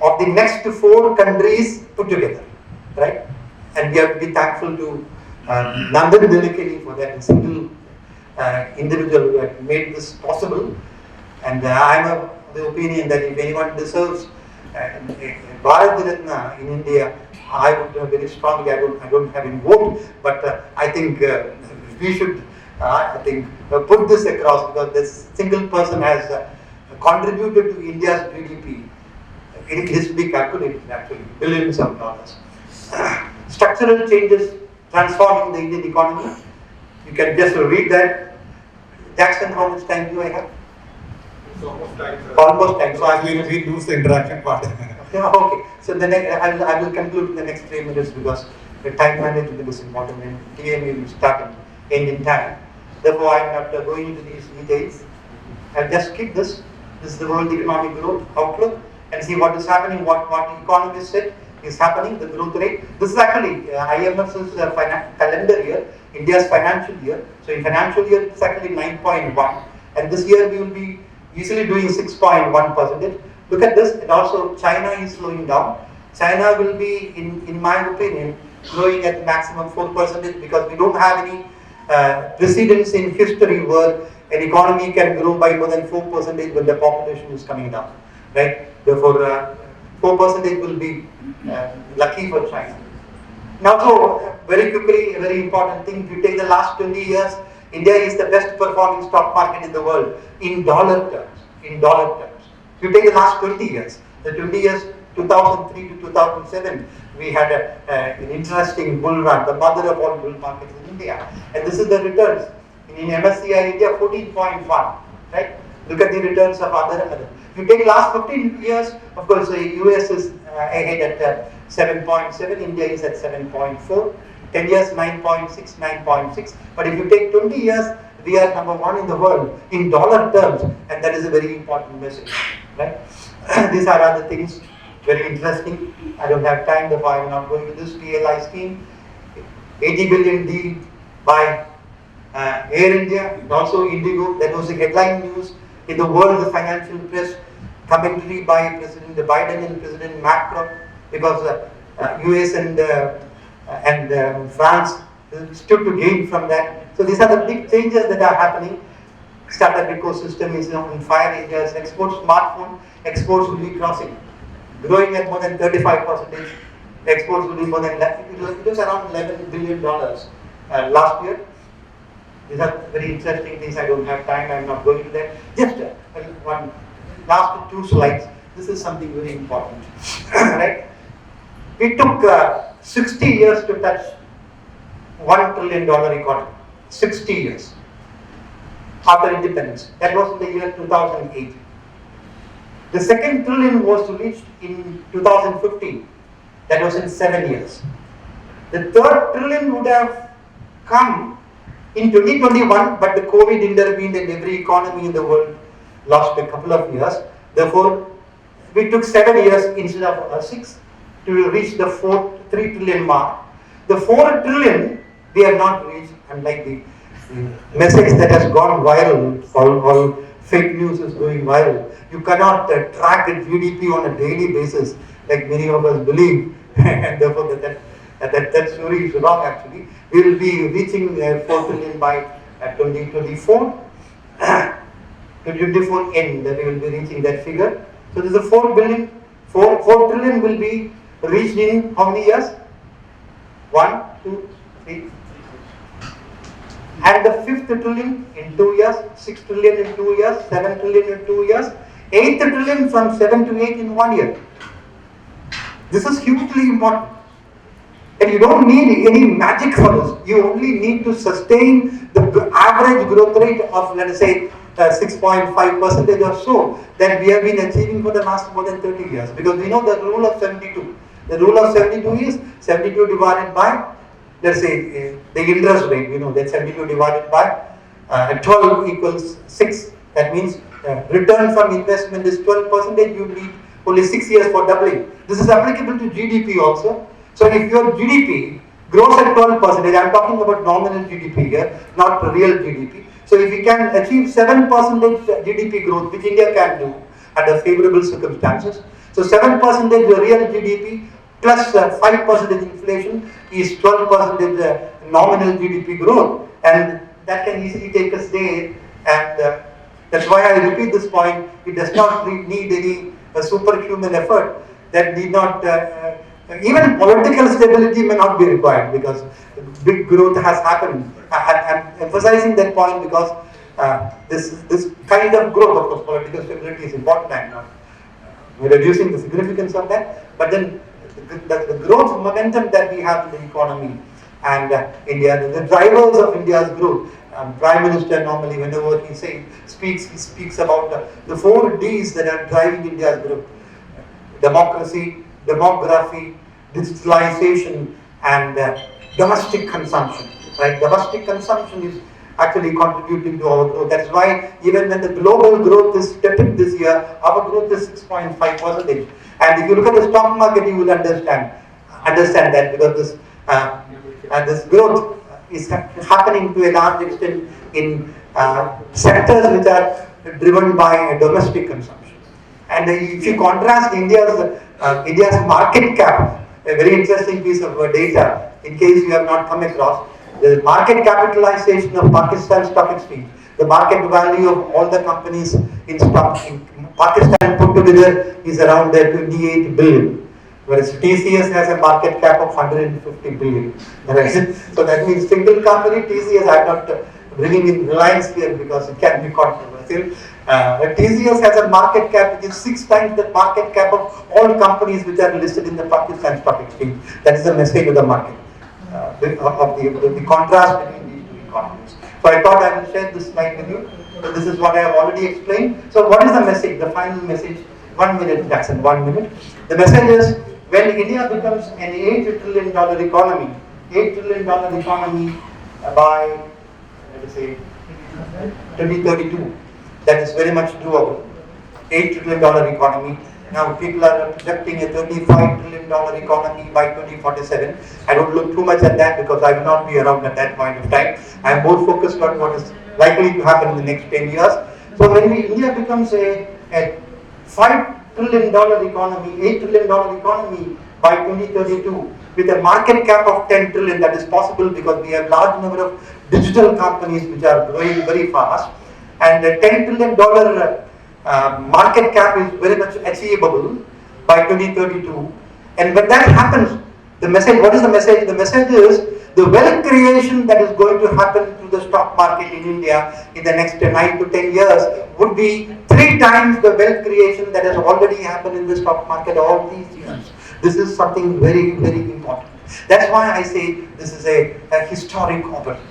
of the next 4 countries put together, right? And we have to be thankful to Nandan Nilekani for that single individual who had made this possible. And I am of the opinion that if anyone deserves Bharat Ratna in India, I would very strongly, I don't have any vote, but I think we should, put this across, because this single person has contributed to India's GDP. It is to be calculated actually, billions of dollars. Structural changes transforming the Indian economy. You can just read that. Jackson, how much time do I have? It's almost time. Almost time. So we lose the interaction part. Yeah, okay. So the next, I will conclude in the next 3 minutes because the time management is important and TMA will start and end in time. Therefore, I am not going into these details. I'll just skip this. This is the world economic growth outlook and see what is happening, what economists said is happening, the growth rate. This is actually IMF's calendar year, India's financial year. So in financial year, it's actually 9.1. And this year we will be easily doing 6.1%. Look at this, and also China is slowing down. China will be, in my opinion, growing at maximum 4% because we don't have any precedents in history where an economy can grow by more than 4% when the population is coming down, right? Therefore, 4% will be lucky for China. Now, so very quickly, a very important thing, if you take the last 20 years, India is the best performing stock market in the world in dollar terms. In dollar terms. If you take the last 20 years, the 20 years 2003 to 2007, we had an interesting bull run, the mother of all bull markets in India. And this is the returns. In MSCI India, 14.1, right? Look at the returns of other. If you take the last 15 years, of course, the US is ahead at 7.7, India is at 7.4, 10 years 9.6, 9.6. But if you take 20 years, we are number 1 in the world in dollar terms, and that is a very important message, right? These are other things, very interesting. I don't have time, therefore I am not going to this PLI scheme. 80 billion deal by Air India, and also Indigo. That was the headline news in the world, the financial press. Commentary by President Biden and President Macron, because US and France stood to gain from that. So these are the big changes that are happening. Startup ecosystem is on fire. India's export smartphone exports will be crossing, growing at more than 35%. Exports will be more than it was around $11 billion last year. These are very interesting things. I don't have time. I am not going to that. Just one last 2 slides. This is something very important, right? It took 60 years to touch $1 trillion economy. 60 years after independence. That was in the year 2008. The second trillion was reached in 2015. That was in 7 years. The third trillion would have come in 2021, but the COVID intervened and every economy in the world lost a couple of years. Therefore, we took 7 years instead of 6 to reach the 3 trillion mark. The 4 trillion we have not reached, unlike the message that has gone viral, all fake news is going viral. You cannot track a GDP on a daily basis like many of us believe, and therefore that story is wrong actually. We will be reaching 4 trillion by 2024. 2024 end that we will be reaching that figure. So there's a 4 trillion will be reached in how many years? 1, 2, 3. And the 5th trillion in 2 years, 6 trillion in 2 years, 7 trillion in 2 years, 8th trillion from 7 to 8 in 1 year. This is hugely important. And you don't need any magic for this. You only need to sustain the average growth rate of, let us say, 6.5% or so that we have been achieving for the last more than 30 years. Because we know the rule of 72. The rule of 72 is 72 divided by, let's say, the interest rate. We know that 72 divided by 12 equals 6. That means return from investment is 12%. You need only 6 years for doubling. This is applicable to GDP also. So if your GDP grows at 12%, I'm talking about nominal GDP here, not real GDP. So if we can achieve 7% GDP growth, which India can do under favorable circumstances, so 7% real GDP plus 5% inflation is 12% nominal GDP growth, and that can easily take us there. And that's why I repeat this point. It does not need any superhuman effort. That need not. Even political stability may not be required because big growth has happened. I'm emphasizing that point because this kind of growth, of course, political stability is important. I'm not reducing the significance of that, but then the growth momentum that we have in the economy and India, the drivers of India's growth. Prime Minister normally, whenever he speaks about the 4 Ds that are driving India's growth: democracy, demography, digitalization, and domestic consumption. Right? Domestic consumption is actually contributing to our growth. That's why even when the global growth is tepid this year, our growth is 6.5%. And if you look at the stock market, you will understand that because this growth is happening to a large extent in sectors which are driven by domestic consumption. And if you contrast India's market cap, a very interesting piece of data, in case you have not come across, the market capitalization of Pakistan Stock Exchange, the market value of all the companies in Pakistan put together is around 28 billion, whereas TCS has a market cap of 150 billion. Right? So that means single company TCS, I'm not bringing in Reliance here because it can be controversial. TCS has a market cap which is 6 times the market cap of all companies which are listed in the Pakistan Stock Exchange. That is the message of the market, of the contrast between these two economies. So I thought I will share this slide with you. So this is what I have already explained. So what is the message, the final message? 1 minute, Jackson, 1 minute. The message is, when India becomes an $8 trillion economy, by, let us say, 2032, that is very much doable. $8 trillion economy. Now people are projecting a $35 trillion economy by 2047. I don't look too much at that because I will not be around at that point of time. I am more focused on what is likely to happen in the next 10 years. So when India becomes a $5 trillion economy, $8 trillion economy by 2032, with a market cap of 10 trillion, that is possible because we have large number of digital companies which are growing very fast. And the $10 trillion market cap is very much achievable by 2032. And when that happens, the message, what is the message? The message is the wealth creation that is going to happen to the stock market in India in the next 9 to 10 years would be 3 times the wealth creation that has already happened in the stock market all these years. This is something very, very important. That's why I say this is a historic opportunity.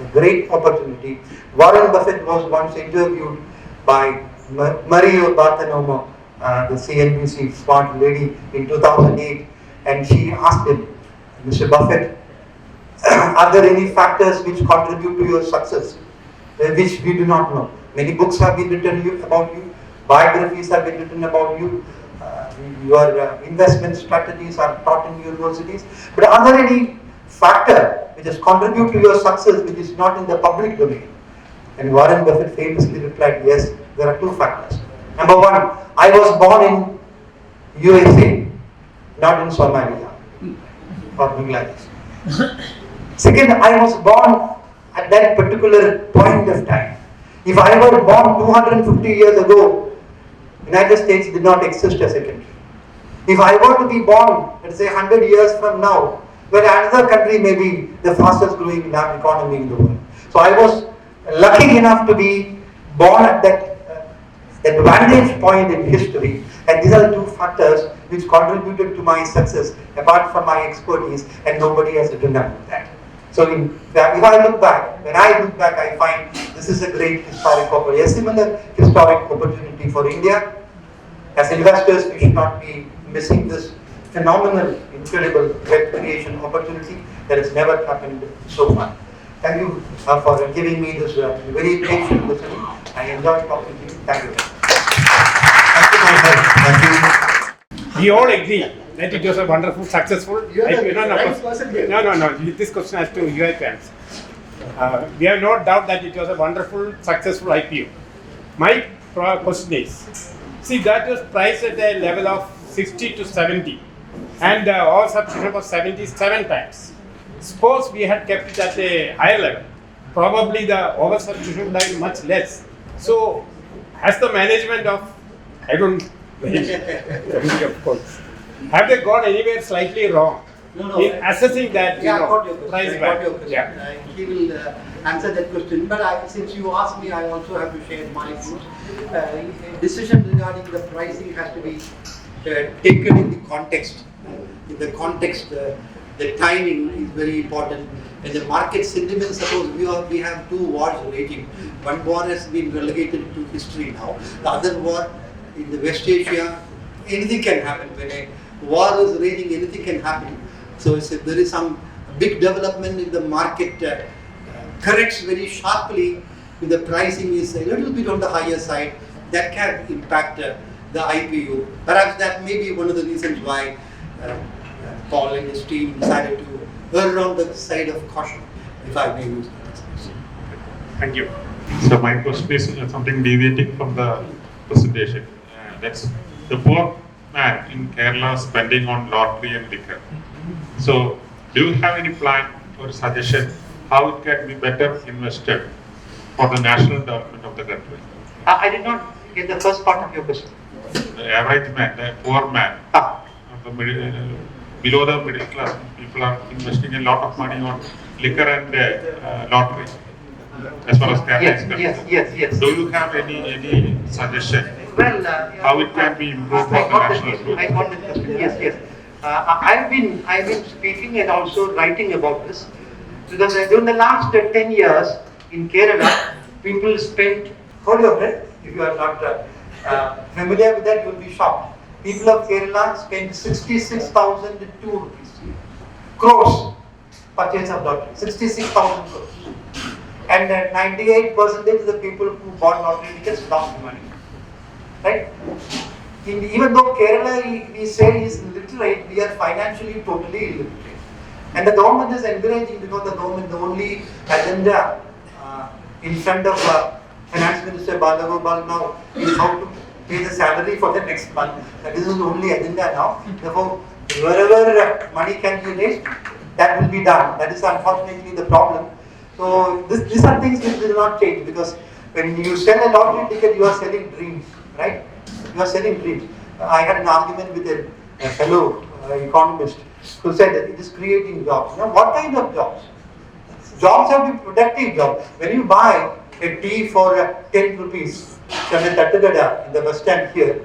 A great opportunity. Warren Buffett was once interviewed by Mario Bartiromo, the CNBC smart lady, in 2008, and she asked him, Mr. Buffett, are there any factors which contribute to your success, which we do not know? Many books have been written about you, biographies have been written about you, your investment strategies are taught in universities, but are there any factor which has contributed to your success which is not in the public domain? And Warren Buffett famously replied, yes, there are 2 factors. Number 1, I was born in USA, not in Somalia or Bangladesh. Second, I was born at that particular point of time. If I were born 250 years ago, United States did not exist as a country. If I were to be born, let's say 100 years from now, where another country may be the fastest growing economy in the world. So I was lucky enough to be born at that vantage point in history, and these are the two factors which contributed to my success, apart from my expertise, and nobody has written about that. So if I look back, when I look back, I find this is a great historic opportunity, a similar historic opportunity for India. As investors, we should not be missing this phenomenal, incredible wealth creation opportunity that has never happened so far. Thank you for giving me this very patient listening. I enjoyed talking to you. Thank you. Thank you, my friend. Thank you. We all agree that it was a wonderful, successful. This question has to you have to answer. We have no doubt that it was a wonderful, successful IPO. My question is, see, that was priced at a level of 60 to 70, and our subscription was 77 times. Suppose we had kept it at a higher level, probably the over subscription would have been much less. So, has the management of, I don't of course, have they gone anywhere slightly wrong in assessing that price back? He will answer that question. But since you asked me, I also have to share my views. Decision regarding the pricing has to be taken in the context. In the context, the timing is very important. And the market sentiment, suppose we have two wars raging. One war has been relegated to history now. The other war in the West Asia, anything can happen. When a war is raging, anything can happen. So there is some big development in the market, corrects very sharply. If the pricing is a little bit on the higher side, that can impact the IPO. Perhaps that may be one of the reasons why Paul and his team decided to err on the side of caution, if I may use that expression. Thank you. So my question is something deviating from the presentation. That's the poor man in Kerala spending on lottery and liquor. So do you have any plan or suggestion how it can be better invested for the national development of the country? I did not get the first part of your question. The average man, the poor man, the below the middle class people are investing a lot of money on liquor and lottery. As far as Kerala is concerned. Yes. Do you have any suggestion? Well, how it can be improved for the national growth? I got the question. Yes. I've been speaking and also writing about this because during the last 10 years in Kerala, people spent. Hold your breath. If you are not familiar with that, you will be shocked. People of Kerala spent 66,002 rupees crores purchase of lottery. 66,000 crores. And 98% of the people who bought lottery tickets lost money. Right? Even though Kerala, we say is literate, we are financially totally illiterate. And the government is encouraging because the government, the only agenda in front of Finance Minister Balagopal now is how to pay the salary for the next month. That is the only agenda now. Therefore, wherever money can be raised, that will be done. That is unfortunately the problem. So these are things which will not change because when you sell a lottery ticket, you are selling dreams, right? You are selling dreams. I had an argument with a fellow economist who said that it is creating jobs. Now, what kind of jobs? Jobs have to be productive jobs. When you buy a tea for 10 rupees from a Tattagada in the bus stand here,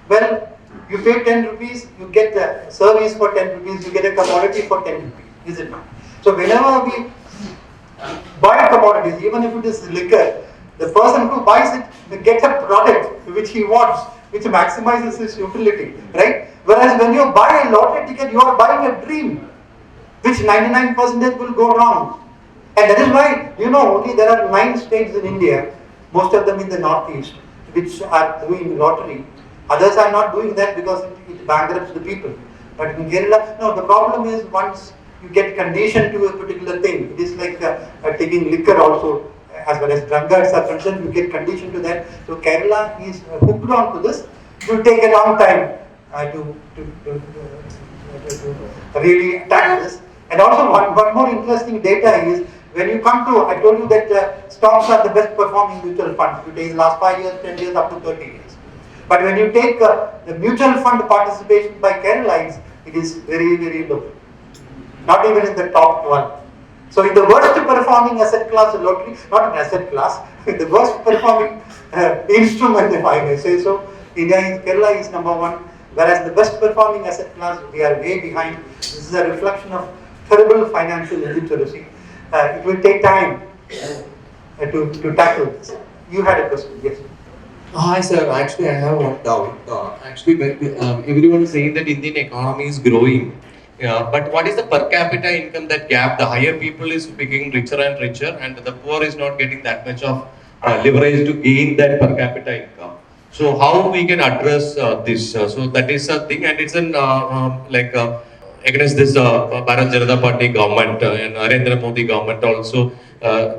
well, you pay 10 rupees, you get a service for 10 rupees, you get a commodity for 10 rupees, is it not? So whenever we buy commodities, even if it is liquor, the person who buys it gets a product which he wants, which maximizes his utility, right? Whereas when you buy a lottery ticket, you are buying a dream, which 99% will go wrong. And that is why, only there are 9 states in India, most of them in the northeast, which are doing lottery. Others are not doing that because it bankrupts the people. But in Kerala, no, the problem is once you get conditioned to a particular thing, it is like taking liquor also, as well as drunkards are concerned, you get conditioned to that. So Kerala is hooked on to this. It will take a long time to really attack this. And also one more interesting data is When you come to, I told you that stocks are the best performing mutual funds. You take the last 5 years, 10 years, up to 30 years. But when you take the mutual fund participation by Kerala, it is very, very low. Not even in the top 1. So in the worst performing asset class, lottery, not an asset class, the worst performing instrument, if I may say so, Kerala is number 1, whereas the best performing asset class, we are way behind. This is a reflection of terrible financial illiteracy. It will take time to tackle this. You had a question, yes. Hi sir, actually I have one doubt. Everyone is saying that Indian economy is growing. But what is the per capita income, that gap? The higher people is becoming richer and richer, and the poor is not getting that much of leverage to gain that per capita income. So how we can address this? So that is a thing, and it's an against this Bharat Janata Party government and Narendra Modi government also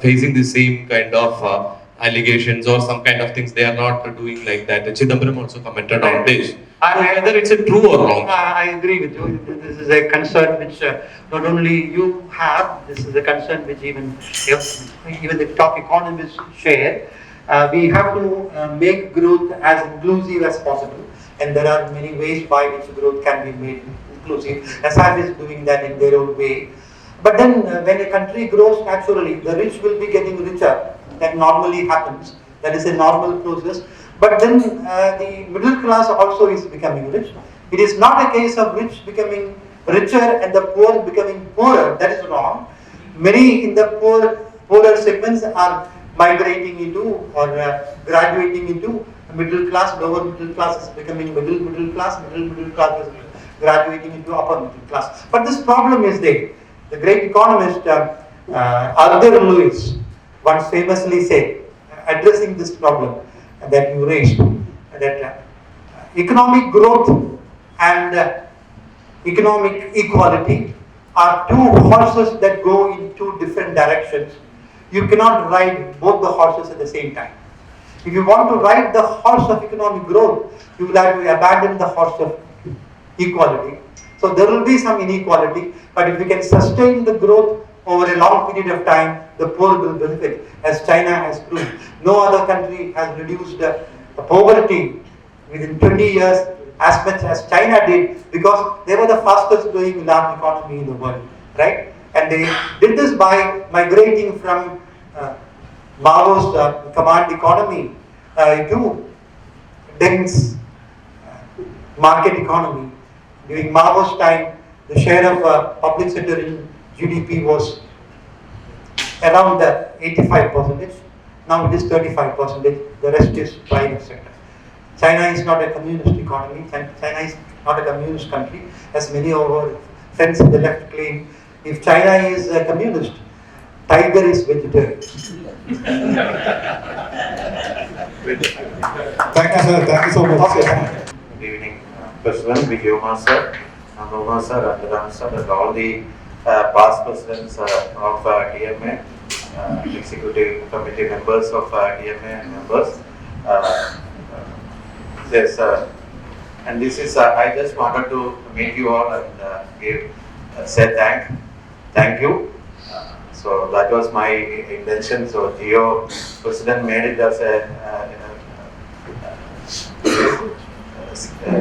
facing the same kind of allegations or some kind of things. They are not doing like that. Chidambaram also commented on this. Whether it's a true or wrong. I agree with you. This is a concern which not only you have, this is a concern which even the top economists share. We have to make growth as inclusive as possible, and there are many ways by which growth can be made inclusive. SIF is doing that in their own way. But then when a country grows naturally, the rich will be getting richer. That normally happens. That is a normal process. But then the middle class also is becoming rich. It is not a case of rich becoming richer and the poor becoming poorer. That is wrong. Many in the poorer segments are migrating into or graduating into middle class. Lower middle class is becoming middle class. Middle class is graduating into upper middle class. But this problem is there. The great economist Arthur Lewis once famously said, addressing this problem that you raised, that economic growth and economic equality are two horses that go in two different directions. You cannot ride both the horses at the same time. If you want to ride the horse of economic growth, you will have to abandon the horse of equality. So there will be some inequality, but if you can sustain the growth over a long period of time, the poor will benefit, as China has proved. No other country has reduced the poverty within 20 years as much as China did, because they were the fastest growing large economy in the world, right? And they did this by migrating from Mao's command economy to dense market economy. During Mao's time, the share of public sector in GDP was around 85%. Now it is 35%. The rest is private sector. China is not a communist economy. China is not a communist country, as many of our friends in the left claim. If China is a communist, tiger is vegetarian. Thank you, sir. Thank you so much. Good evening, President Vijayakuamr sir, Nandoma sir, and Ram sir, and all the past presidents of TMA, executive committee members of TMA and members. Yes, and this is, I just wanted to meet you all and say thank you. So that was my intention. So Geo President made it as a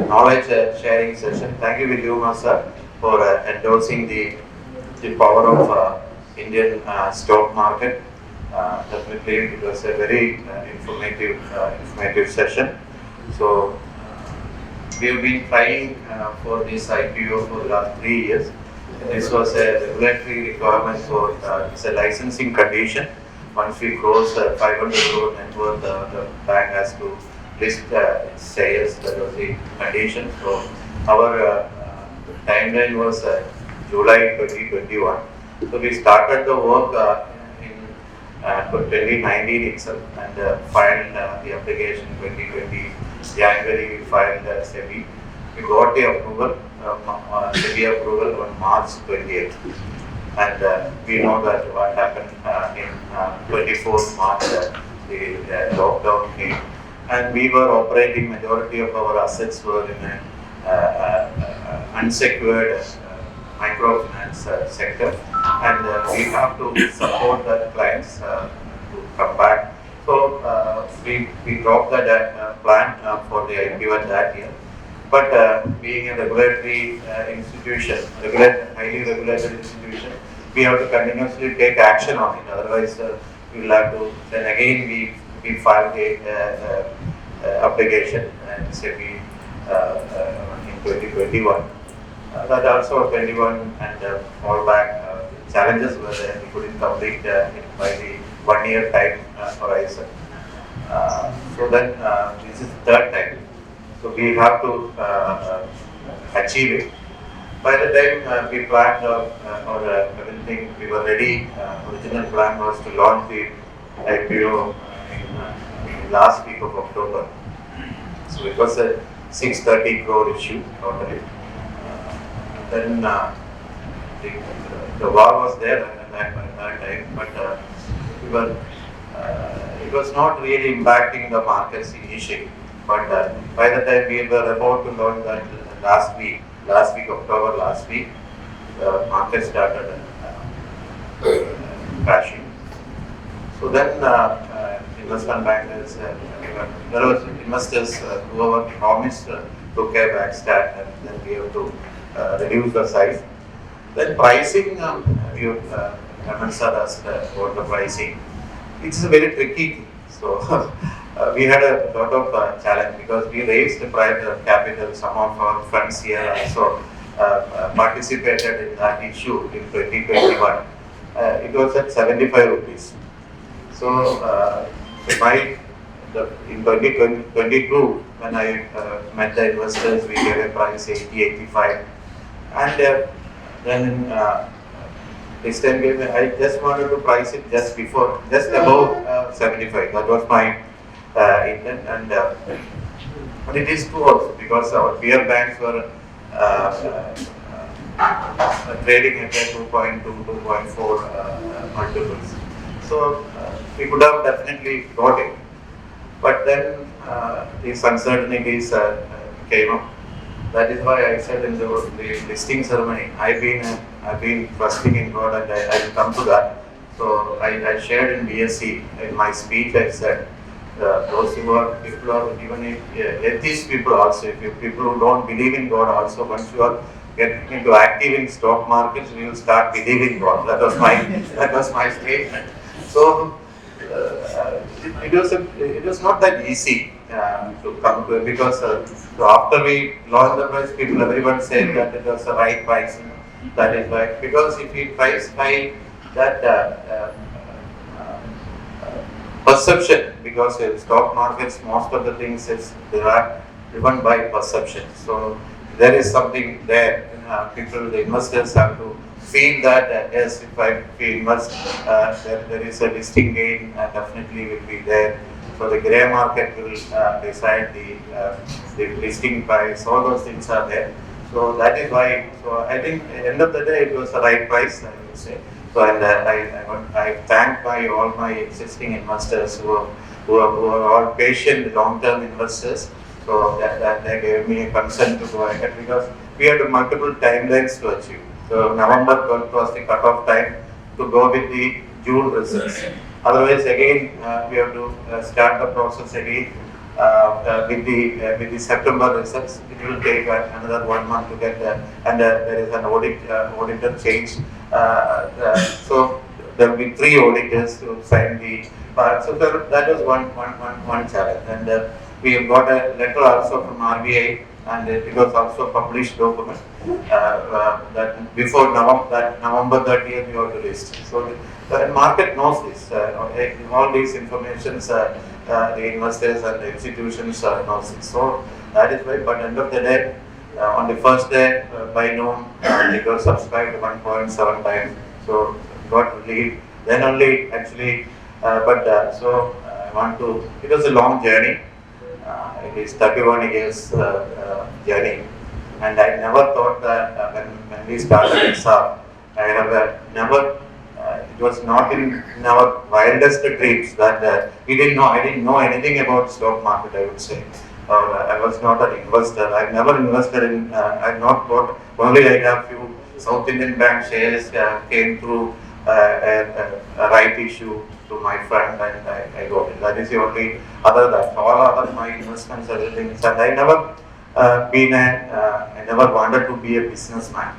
knowledge sharing session. Thank you, Vijayakuamr sir, for endorsing the power of Indian stock market. Definitely, it was a very informative session. So we have been trying for this IPO for the last 3 years. This was a regulatory requirement for it's a licensing condition. Once we cross 500 crore net worth, the bank has to list its shares. That was the condition. So our timeline was July 2021. So we started the work in 2019 itself and filed the application 2020 January. We filed SEBI. We got the approval, SEBI approval on March 28th. And we know that what happened in 24th March, the lockdown came. And we were operating, majority of our assets were in an unsecured microfinance sector. and we have to support the clients to come back. So we dropped that plan for the IPO at that year. But being a regulatory institution, highly regulated institution, we have to continuously take action on it. Otherwise, we will have to. Then again, we filed a application and SEBI in 2021. That also 21 and all back challenges were there. We couldn't complete it by the 1 year time horizon. So then this is the third time. So we have to achieve it. By the time we planned or everything, we were ready. Original plan was to launch the IPO in last week of October. So it was a 630 crore issue totally. Then the war was there at that time, but it was not really impacting the markets initially. But by the time we were about to launch that last week, October last week, the market started crashing. So then investment bankers, there was investors whoever promised took a back stand, and then we have to reduce the size. Then pricing, you Raman sir asked about the pricing. It's a very tricky thing. So we had a lot of challenge because we raised the private capital. Some of our friends here also participated in that issue in 2021. It was at 75 rupees. So in 2022, when I met the investors, we gave a price 80, 85. And then this time I just wanted to price it just above 75. That was my intent, and but it is true also because our peer banks were trading at 2.2, 2.4 multiples. So we could have definitely got it, but then these uncertainties came up. That is why I said in the listing ceremony, I've been trusting in God, and I will come to that. So I shared in BSc, in my speech I said, those people are even if atheist people also, if people who don't believe in God also, once you are getting into active in stock markets, you will start believing God. That was my statement. So it was not that easy to come to it because after we launched the price, everyone said that it was the right price. That is why, because if we price high, that perception, because stock markets, most of the things they are driven by perception. So there is something there. The investors have to feel that yes, if we invest, there is a listing gain, definitely will be there. So the grey market will decide the listing price. All those things are there. So that is why. So I think at the end of the day, it was the right price, I would say. So and I thank all my existing investors who are all patient, long-term investors. So that they gave me a consent to go ahead because we had multiple timelines to achieve. So November 12th was the cut-off time to go with the June results. Otherwise, again we have to start the process again with the September results. It will take another 1 month to get there, and there is an auditor change. So there will be 3 auditors to sign the. So that was one challenge, and we have got a letter also from RBI, and it was also published document that before November 30th we have to list. So the market knows this. All these informations, the investors and the institutions knows this. So that is why. But end of the day, on the first day by noon, it was subscribed 1.7 times. So got relieved. Then only actually, so I want to. It was a long journey. It is 31 years journey, and I never thought that when we started SR, I have never. It was not in our wildest dreams that we didn't know. I didn't know anything about stock market, I would say. I was not an investor. I've never invested in. I've not bought. Only I have few South Indian Bank shares came through a right issue to my friend, and I got it. That is the only other that all other my investments, everything. And I never I never wanted to be a businessman.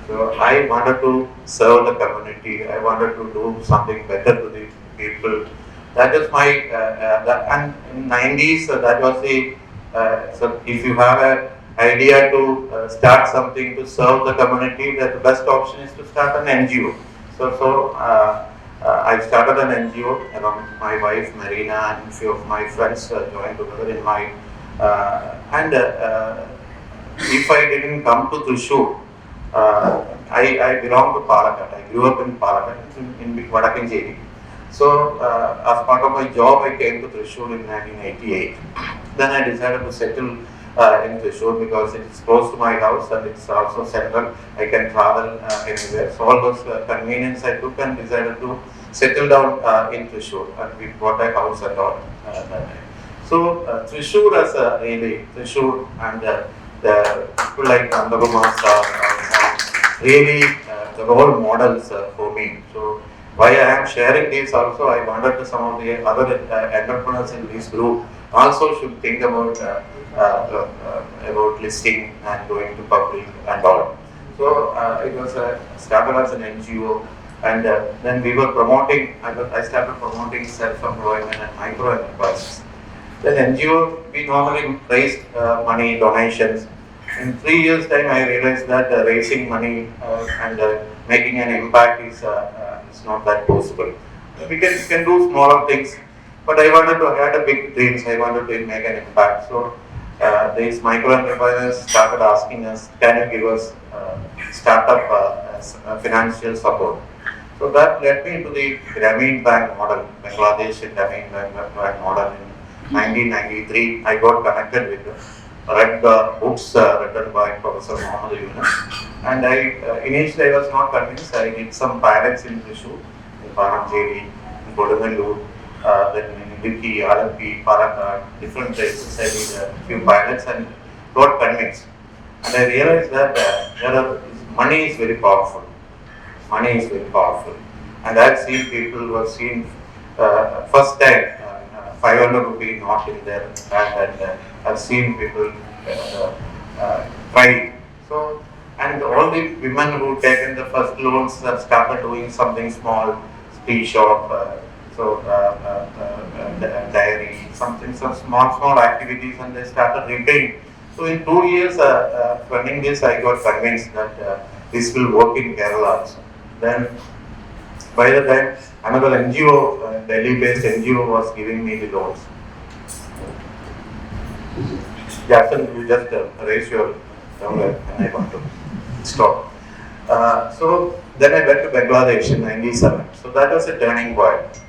So I wanted to serve the community. I wanted to do something better to the people. That is my and in 90s that was the so if you have an idea to start something to serve the community, that the best option is to start an NGO. So I started an NGO along with my wife Marina and a few of my friends joined together in my if I didn't come to Thrissur, I belong to Palakkad. I grew up in Palakkad in Vijayakuamr. So as part of my job, I came to Thrissur in 1988. Then I decided to settle in Thrissur because it is close to my house and it's also central. I can travel anywhere. So all those convenience I took and decided to settle down in Thrissur, and we bought a house and all that time. So Thrissur as really Thrissur and the people like Nandagumar are really the role models for me. So why I am sharing this also, I wanted to some of the other entrepreneurs in this group also should think about listing and going to public and all. So it was started as an NGO, and then we were promoting. I started promoting self-employment and micro enterprises. Then NGO, we normally raised money, donations. In 3 years' time, I realized that raising money and making an impact is not that possible. We can do smaller things, but I had a big dreams. I wanted to make an impact. So these micro enterprises started asking us, can you give us startup financial support? So that led me to the Grameen Bank model, Bangladesh Grameen Bank model. In 1993, I got connected with read the books written by Professor Muhammad Yunus, and initially I was not convinced. I did some pilots in Thrissur, in Panamjeri, in Kodunallur, then in Idukki, Alampi, Palakkad, different places. I did a few pilots and got convinced. And I realized that money is very powerful. Money is very powerful, and I've seen people who have seen first time 500 rupee not in their hand, and I've seen people cry. So, and all the women who taken the first loans have started doing something small, tea shop, dairy, some small activities, and they started repaying. So in 2 years running this, I got convinced that this will work in Kerala also. Then by the time another NGO, Delhi-based NGO was giving me the loans. Jackson, you just raise your thumb and I want to stop. So then I went to Bangladesh in 97. So that was a turning point.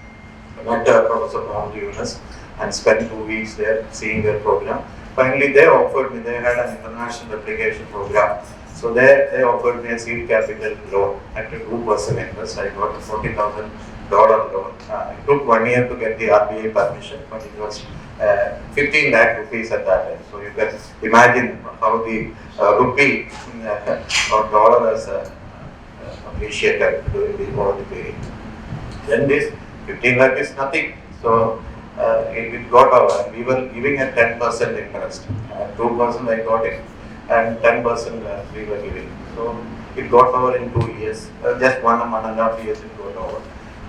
I met Professor Muhammad Yunus and spent 2 weeks there seeing their program. Finally, they offered me, they had an international replication program. So they offered me a seed capital loan at a 2% interest. I got a $40,000 loan. It took 1 year to get the RBI permission, but it was 15 lakh rupees at that time. So you can imagine how the rupee or dollar has appreciated during the period. Then this 15 lakh is nothing. So it got over. We were giving a 10% interest. 2% I got it, and 10% we were giving. So it got over in 2 years. Just 1.5 years it got over.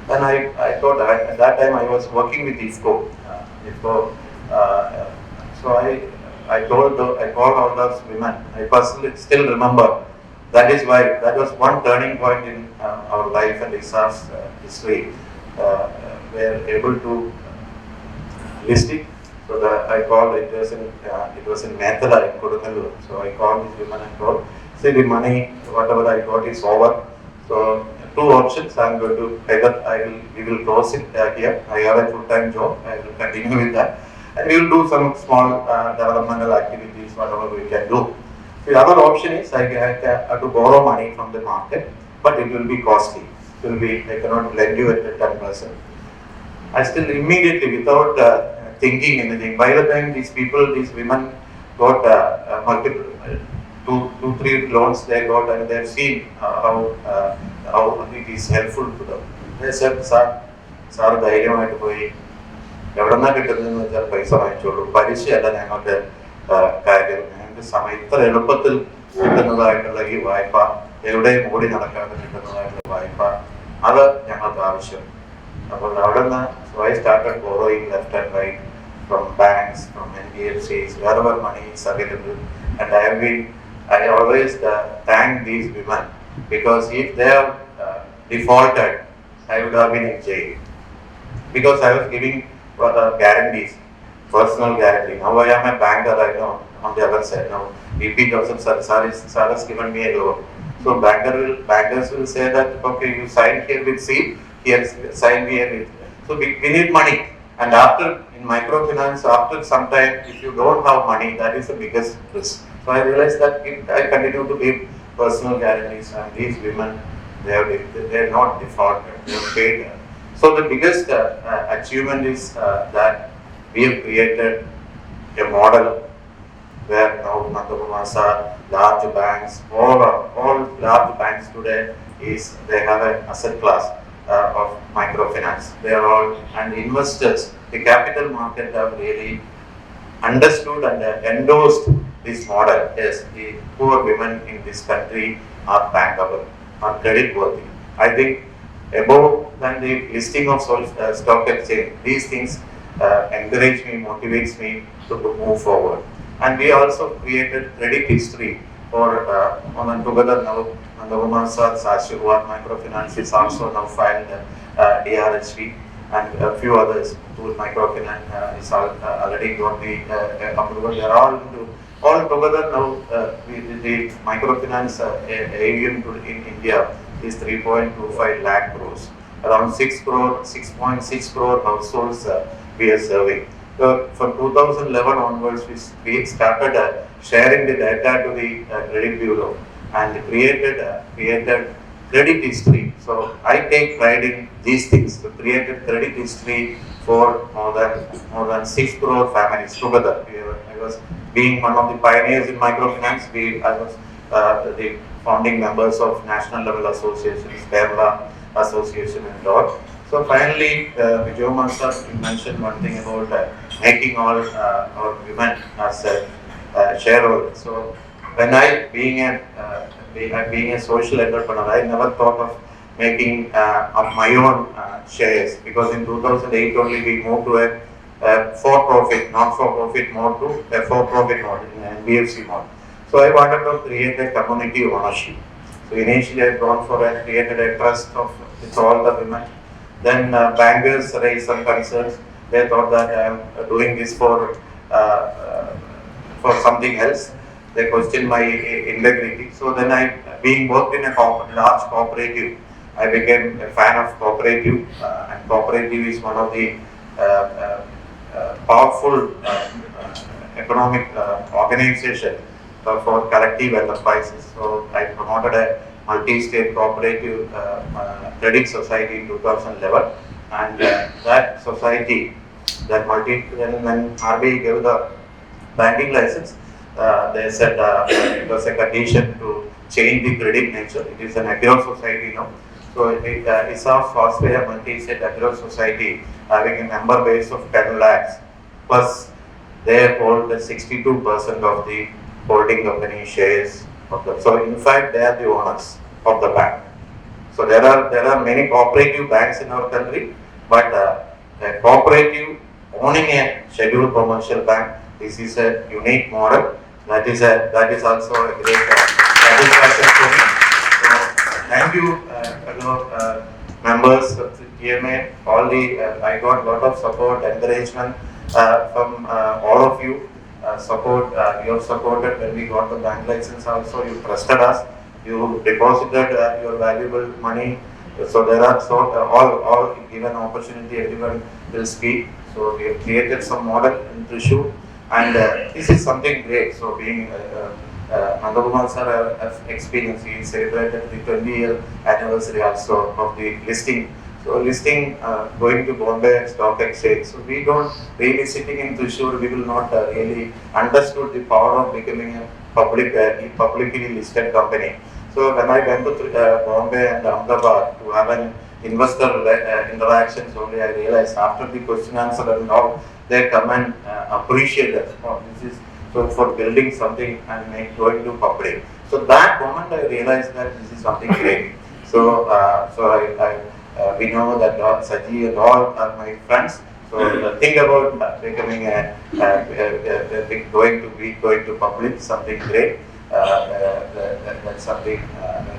Then I thought at that time I was working with IFCO. So I called all those women. I personally still remember. That was one turning point in our life and ISA's history. We were able to list it. So I called. It was in Methala in Kodunallur. So I called these women and told, "See, the money, whatever I got is over. So two options. I'm going to either we will close it here. I have a full-time job. I will continue with that, and we will do some small developmental activities, whatever we can do. The other option is I have to borrow money from the market, but it will be costly. I cannot lend you at 10%. I still immediately, without thinking anything, by the time these women got multiple three loans they got, and they've seen how it is helpful to them. They said, sir, ധൈര്യമായിട്ട് പോയി എവിടെന്നാ കിട്ടുന്നതെന്ന് വെച്ചാൽ പൈസ വാങ്ങിച്ചോളൂ, പലിശയല്ല ഞങ്ങളുടെ കാര്യം, ഞങ്ങൾക്ക് ഇത്ര എളുപ്പത്തിൽ കിട്ടുന്നതായിട്ടുള്ള ഈ വായ്പ, എവിടെയും ഓടി നടക്കാതെ കിട്ടുന്നതായിട്ടുള്ള വായ്പ, അത് ഞങ്ങൾക്ക് ആവശ്യം. അപ്പോൾ അവിടെ നിന്ന് I started borrowing left and right from banks, from NBFCs, wherever money is available, and I always thank these women, because if they have defaulted, I would have been in jail, because I was giving guarantees, personal guarantee. Now I am a banker, I know on the other side. Now EP sir has given me a loan. So bankers will say that, okay, you sign here with C, here sign here with. So we need money. And after, in microfinance, after some time, if you don't have money, that is the biggest risk. So I realized that if I continue to give personal guarantees, and these women, they are not defaulted, they have paid. So the biggest achievement is that we have created a model where now Nandakumasa, large banks, all large banks today they have an asset class of microfinance. They are all, and investors, the capital market have really understood and endorsed this model. Yes, the poor women in this country are bankable, are credit worthy. I think above than the listing of stock exchange, these things encourage me, motivates me to move forward. And we also created credit history for together now. Nandakumar sir's Ashirwad Microfinance is also now filed DRHP, and a few others who microfinance is already got the approval. They are all together now. The microfinance AUM in India is 3.25 lakh crores. Around 6.6 crore households we are serving. So from 2011 onwards, we started sharing the data to the credit bureau, and created credit history. So I take pride in these things. So created credit history for more than 6 crore families together. I was being one of the pioneers in microfinance. I was the founding members of national level associations, Kerala Association and all. So finally, Vijayakuamr sir mentioned one thing about making all our women as shareholders. So when being a social entrepreneur, I never thought of making of my own shares, because in 2008 only we moved to a for-profit, not-for-profit mode to a for-profit mode, in NBFC mode. So I wanted to create a community ownership. So initially I created a trust with all the women. Then bankers raised some concerns. They thought that I am doing this for something else. They questioned my integrity. So then being worked in a large cooperative, I became a fan of cooperative, and cooperative is one of the powerful economic organization for collective enterprises. So I promoted a multi-state cooperative credit society in 2011, and that society, when RBI gave the banking license, they said it was a condition to change the credit nature. It is an agro society now. So it's a Swasthaya multi-state agro society having a member base of 10 lakhs, plus they hold the 62% of the holding company shares of them. So in fact, they are the owners of the bank. So there are many cooperative banks in our country, but a cooperative owning a scheduled commercial bank, this is a unique model. That is also a great satisfaction for me. So thank you, fellow members of the TMA. I got a lot of support, encouragement from all of you. You have supported when we got the bank license. Also, you trusted us. You deposited your valuable money. So there are all given opportunity, everyone will speak. So we have created some model in Thrissur, and this is something great. So being Nandakumar sir have experience, he celebrated the 20-year anniversary also of the listing. So listing going to Bombay Stock Exchange. So we don't really sitting in Thrissur, we will not really understood the power of becoming a publicly listed company. So when I went to Bombay and Ahmedabad to have an investor interactions, only I realized after the question answer and all, they come and appreciate that. Oh, this is so for building something and going to public. So that moment I realized that this is something great. So we know that Saji and all are my friends. So think about becoming going to public, something great. That's something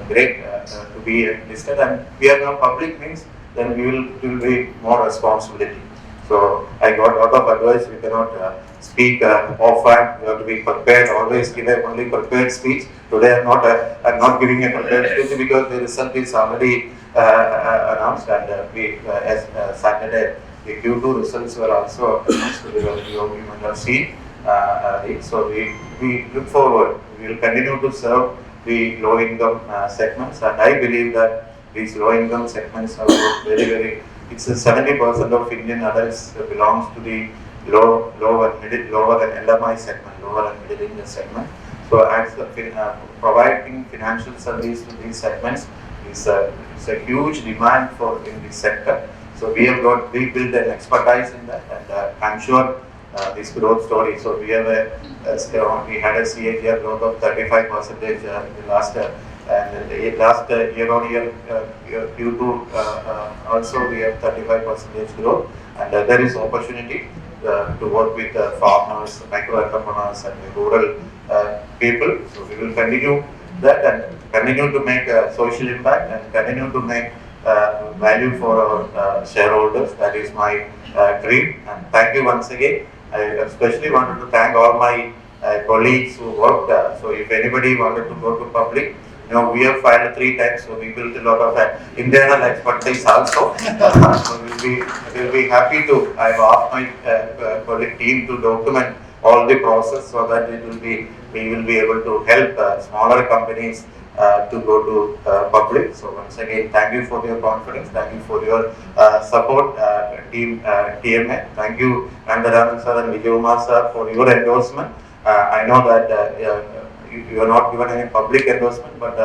great to be listed, and we are now public means then we will be more responsibility. So I got a lot of advice. We cannot speak offhand. You have to be prepared. Always give a only prepared speech. Today I'm not giving a prepared speech because the result is already announced, and as Saturday the Q2 results were also announced. You might have seen. So we look forward. We will continue to serve the low income segments, and I believe that these low income segments are very. It's 70% of Indian adults belongs to the lower and LMI segment, lower and middle income segment. So as providing financial service to these segments is a huge demand for in this sector. So we built an expertise in that, and I'm sure this growth story. So we have we had a CAGR growth of 35% in the last year. And last year-on-year Q2 also we have 35% growth, and there is opportunity to work with farmers, micro entrepreneurs, and rural people. So we will continue that and continue to make social impact and continue to make value for our shareholders. That is my dream. And thank you once again. I especially wanted to thank all my colleagues who worked. So if anybody wanted to go to public, we have filed 3 times, so we built a lot of internal expertise also. So we'll be happy to. I've asked my colleague team to document all the process so that we will be able to help smaller companies to go to public. So once again, thank you for your confidence, thank you for your support, team TMA. Thank you, Nandaraman sir and Vijayakuamr sir, for your endorsement. I know that you are not given any public endorsement, but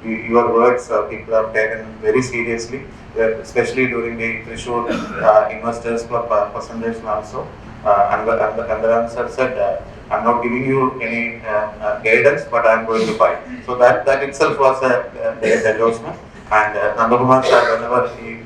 your words people have taken very seriously, especially during the Trishur Investors Club presentation also. And Nandaraman sir said, I'm not giving you any guidance, but I'm going to buy. So that itself was a endorsement. And Nandakumar sir, whenever we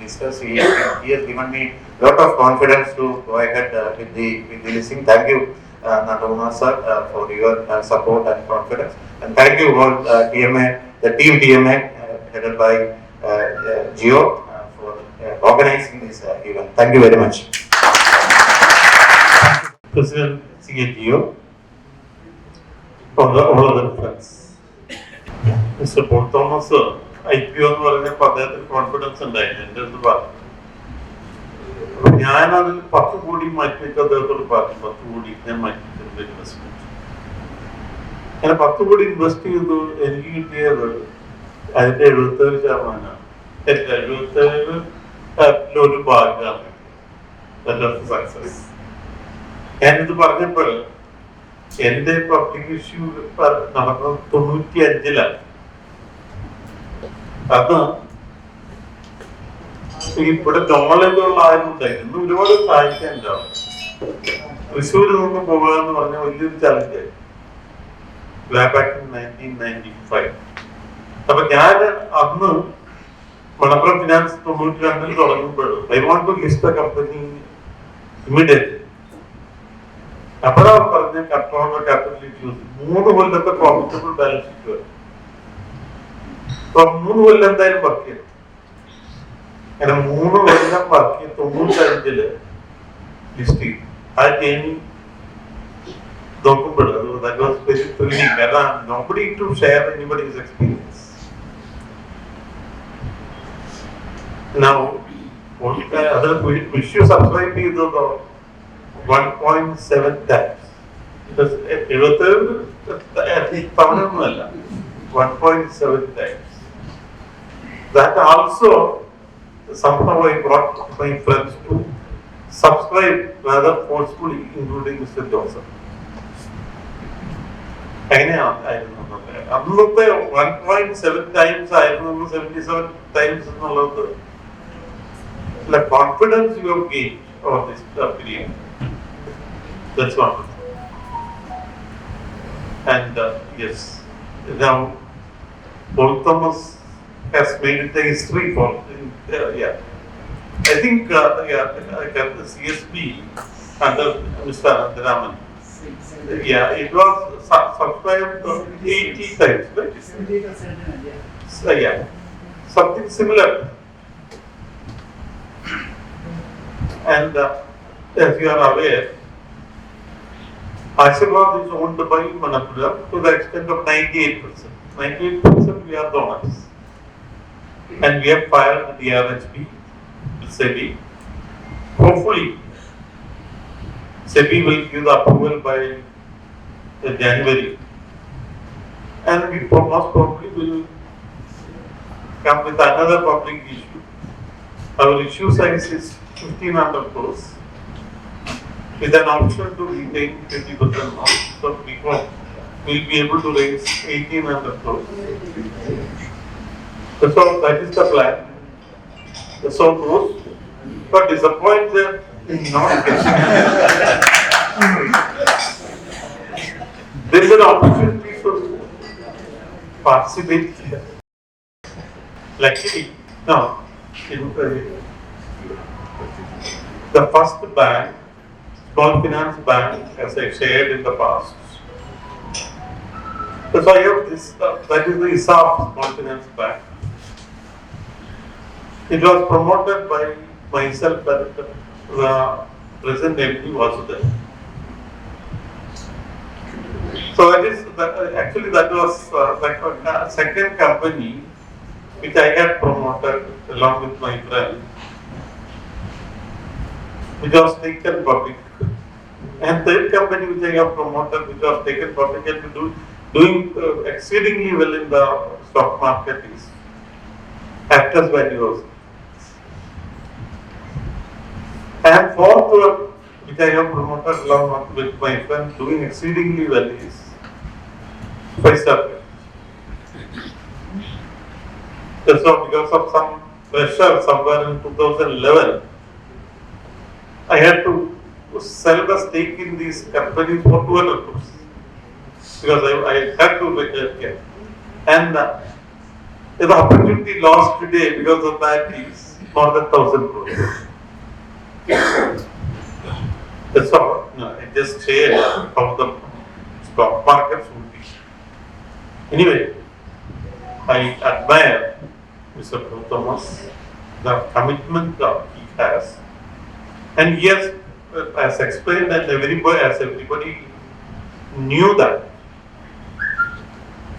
discuss, he has given me a lot of confidence to go ahead with the listing. Thank you, Nandakumar sir, for your support and confidence. And thank you all TMA, the team TMA headed by Geo for organizing this event. Thank you very much. President CAGO, all other friends. Mr. Paul Thomas, IPO എന്ന് പറഞ്ഞപ്പോൾ അദ്ദേഹത്തിന് confidence ഉണ്ടായിരുന്നു. എൻ്റെ അടുത്ത് പറഞ്ഞു, ഞാനതിൽ 10 കോടി മാറ്റിയിട്ട് അദ്ദേഹത്തോട് പറഞ്ഞു, 10 കോടി ഞാൻ മാറ്റിയിട്ടുണ്ട് ഇൻവെസ്റ്റ്മെന്റ്. അങ്ങനെ 10 കോടി ഇൻവെസ്റ്റ് ചെയ്തു. എനിക്ക് കിട്ടിയത് അതിന്റെ 77%. 77 ഒരു ഭാഗമാണ് സക്സസ്. ഞാനിത് പറഞ്ഞപ്പോൾ എന്റെ പബ്ലിക് ഇഷ്യൂ നടന്നത് 95-ലാണ്. അത് ഇവിടെ നോളജുള്ള ആരും ഉണ്ടായിരുന്നു, ഒരുപാട് സഹായിക്കാനുണ്ടാവും. തൃശ്ശൂരിൽ നിന്ന് പോകുക എന്ന് പറഞ്ഞ വലിയൊരു ചലഞ്ചായി ബാക്ക് ഇൻ 1995. അപ്പൊ ഞാൻ അന്ന് മണപ്പുറം ഫിനാൻസ് 92-ൽ തുടങ്ങുമ്പോൾ I want to list the company immediately. അപ്പോഴാണ് പറഞ്ഞ കൺട്രോളർ ക്യാപിറ്റലിറ്റി 3 കൊല്ലത്തെ പ്രോഫിറ്റബിൾ ബാലൻസ് ഷീറ്റ് വരും. അപ്പൊ 3 കൊല്ലം എന്തായാലും വർക്ക് ചെയ്യണം. അങ്ങനെ 3 കൊല്ലം വർക്ക് ചെയ്ത് 95-ല് ലിസ്റ്റ് ചെയ്തു. ആ ജേണി നോക്കുമ്പോൾ that was very thrilling. കാരണം nobody to share anybody's experience. Now, അത് വിഷു സബ്സ്ക്രൈബ് ചെയ്തതോ 1.7 times. 77 തവണയൊന്നുമല്ല, 1.7 times. That also somehow I brought my friends to subscribe rather forcefully, including Mr. Joseph. ചൈനയായിരുന്നു അന്നത്തെ 1.7 ടൈംസ് ആയിരുന്നു 77 times എന്നുള്ളത് the confidence you have gained over this period. That's one. And yes, now Paul Thomas has made it a history for yeah. I think CSB under Mr. Anandaraman. Yeah, it was subscribed 80 times, right? So, yeah, something similar. And as you are aware, Ashirwad is owned by Manappuram to the extent of 98%. 98% we are donors. And we have filed the DRHP with SEBI. Hopefully, SEBI will give the approval by January. And we most probably will come with another public issue. Our issue size is 1,500 crores with an option to retain 50% more. So we will be able to raise 1,800 crores. So that is the plan. So those but disappointed in not getting there is an opportunity to participate here. Luckily, now the first bank, small finance bank, as I shared in the past. So I have this, that is the ISAF small finance bank. It was promoted by myself and the present MD Vasudhan. So actually that was the second company which I had promoted along with my friend, which was taken public. And third company which I have promoted, which was taken public and doing exceedingly well in the stock market is Actors Values. And fourth which I have promoted along with my friend doing exceedingly well is 5-star. So because of some pressure somewhere in 2011, I had to sell the stake in these companies for 200 crores because I had to get. And the opportunity lost today because of that is more than 1,000 crores. That's all. I just shared how the stock markets would be. Anyway, I admire Mr. Thomas, the commitment that he has. And yes, as explained, and everybody knew that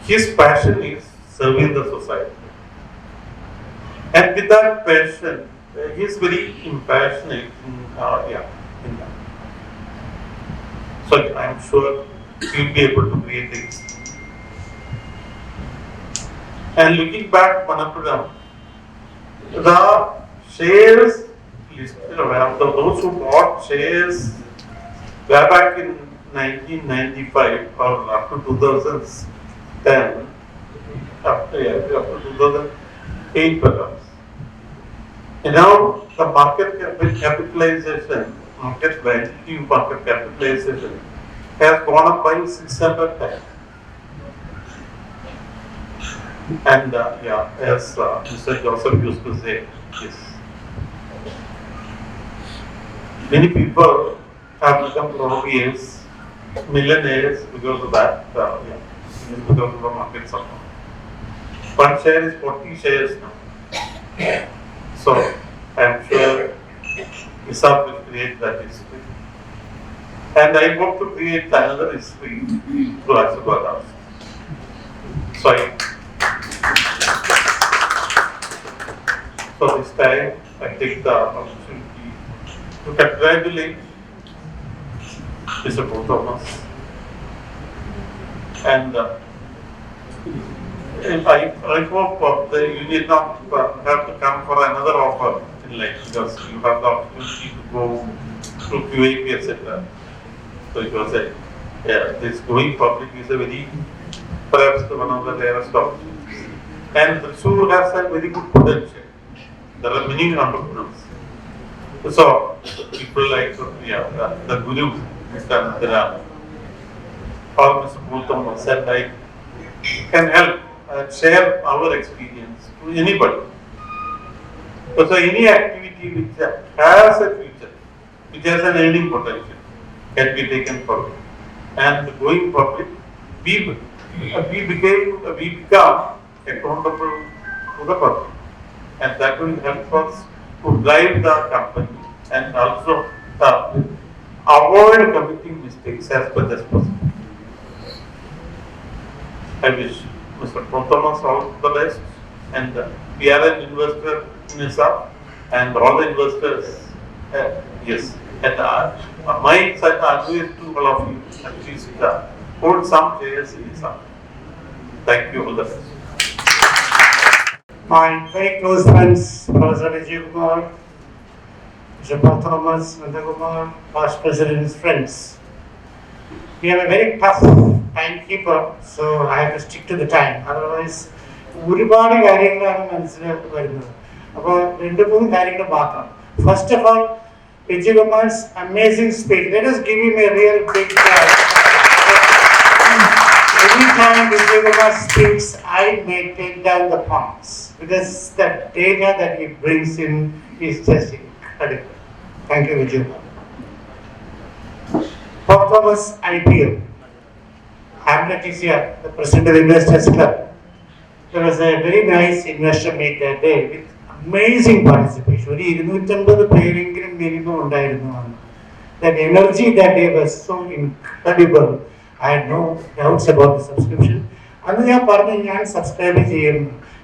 his passion is serving the society. And with that passion, he is very impassionate in that. So I am sure he will be able to create things. And looking back, Manappuram, the shares, those who bought shares way back in 1995 or up to 2010, up to 2008 perhaps. And now the market capitalization has gone up by 600 times. And as Mr. Joseph used to say, yes. Many people have become glorious, millionaires because of that, because of the market support. One share is 40 shares now. So I am sure ISAF will create that history. And I hope to create another history through Ashirwad also. So this time I take the opportunity to congratulate Mr. Thomas. And I hope that you need not have to come for another offer in life because you have the opportunity to go through QAP, etc. So it was a this going public is a very, perhaps one of the rarest opportunities. And Thrissur has a very good potential. There are many entrepreneurs. So, people like the Guru, Mr. Nandana, or Mr. Bhutam said, I can help and share our experience to anybody. So, any activity which has a future, which has an earning potential, can be taken forward. And going public, we become accountable to the public. And that will help us to drive the company and also avoid committing mistakes as much as possible. I wish Mr. Thomas all the best, and we are an investor in ISA, and all the investors, yes, and my advice to all of you, at least hold some shares in ISA. Thank you all the best. My very close friends, Professor Vijayakuamr, Mr. Thomas, Nandakumar, past president's friends. We have a very tough timekeeper, so I have to stick to the time. Otherwise, ഒരുപാട് കാര്യങ്ങളാണ് മനസ്സിലാക്കി വരുന്നത്. അപ്പോൾ രണ്ട് മൂന്ന് കാര്യങ്ങൾ മാത്രം. First of all, Vijayakuamar's amazing speech. Let us give him a real big clap. Every time Vijayakuamar speaks, I may take down the points because the data that he brings in is just incredible. Thank you, Vijayakuamar. Prof. Thomas IPO. Hamlet is here, the president of the Investors Club. There was a very nice investor meet that day with amazing participation. That energy that day was so incredible. I had no doubts about the subscription. And I subscribe to him.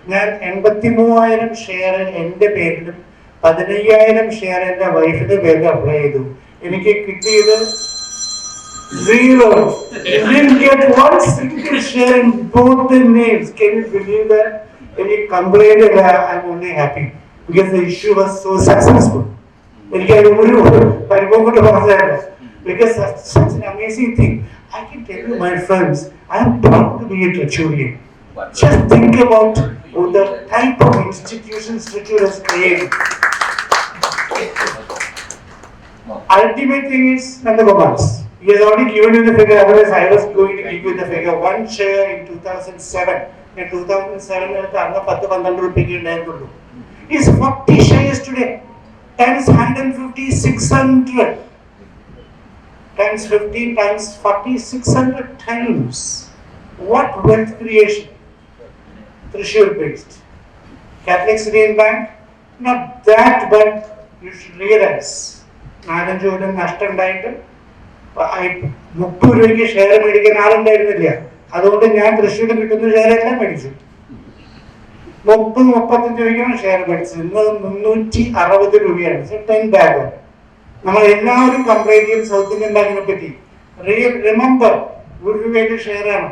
I 83,000 share എൻ്റെ പേരിലും 15,000 share എൻ്റെ വൈഫിന്റെ പേരിൽ apply ചെയ്തു. എനിക്ക് കിട്ടിയത് 0. You didn't get one single share in both the names. Can you believe that? When you complained, I'm only happy because the issue was so successful. Because that's such an amazing thing. I can tell you, my friends, I am proud to be a Trichurian. Just think about the type of institutions Trichur has created. Ultimate thing is Nandakumar's. He has already given you the figure, otherwise I was going to give you the figure. One share in 2007. In 2007, is 40 shares today. Times 150, 600. Times 15 times 40, 600 times. What wealth creation? Thrissur based. Catholic Syrian Bank? Not that, but you should realize. Nadan Jordan Ashton died. 30 രൂപയ്ക്ക് share മേടിക്കാൻ ആളുണ്ടായിരുന്നില്ല. അതുകൊണ്ട് ഞാൻ തൃശ്ശൂരിൽ കിട്ടുന്ന share എല്ലാം മേടിച്ചു. 30-35 രൂപയ്ക്കാണ് share മേടിച്ചത്. ഇന്ന് 360 രൂപയാണ്. 10 ബാഗ്. നമ്മൾ എല്ലാവരും കംപ്ലൈന്റ് ചെയ്യും സൗത്ത് ഇന്ത്യൻ ബാങ്കിനെ പറ്റി. റിമെമ്പർ, 1 രൂപയുടെ ഷെയർ ആണ്.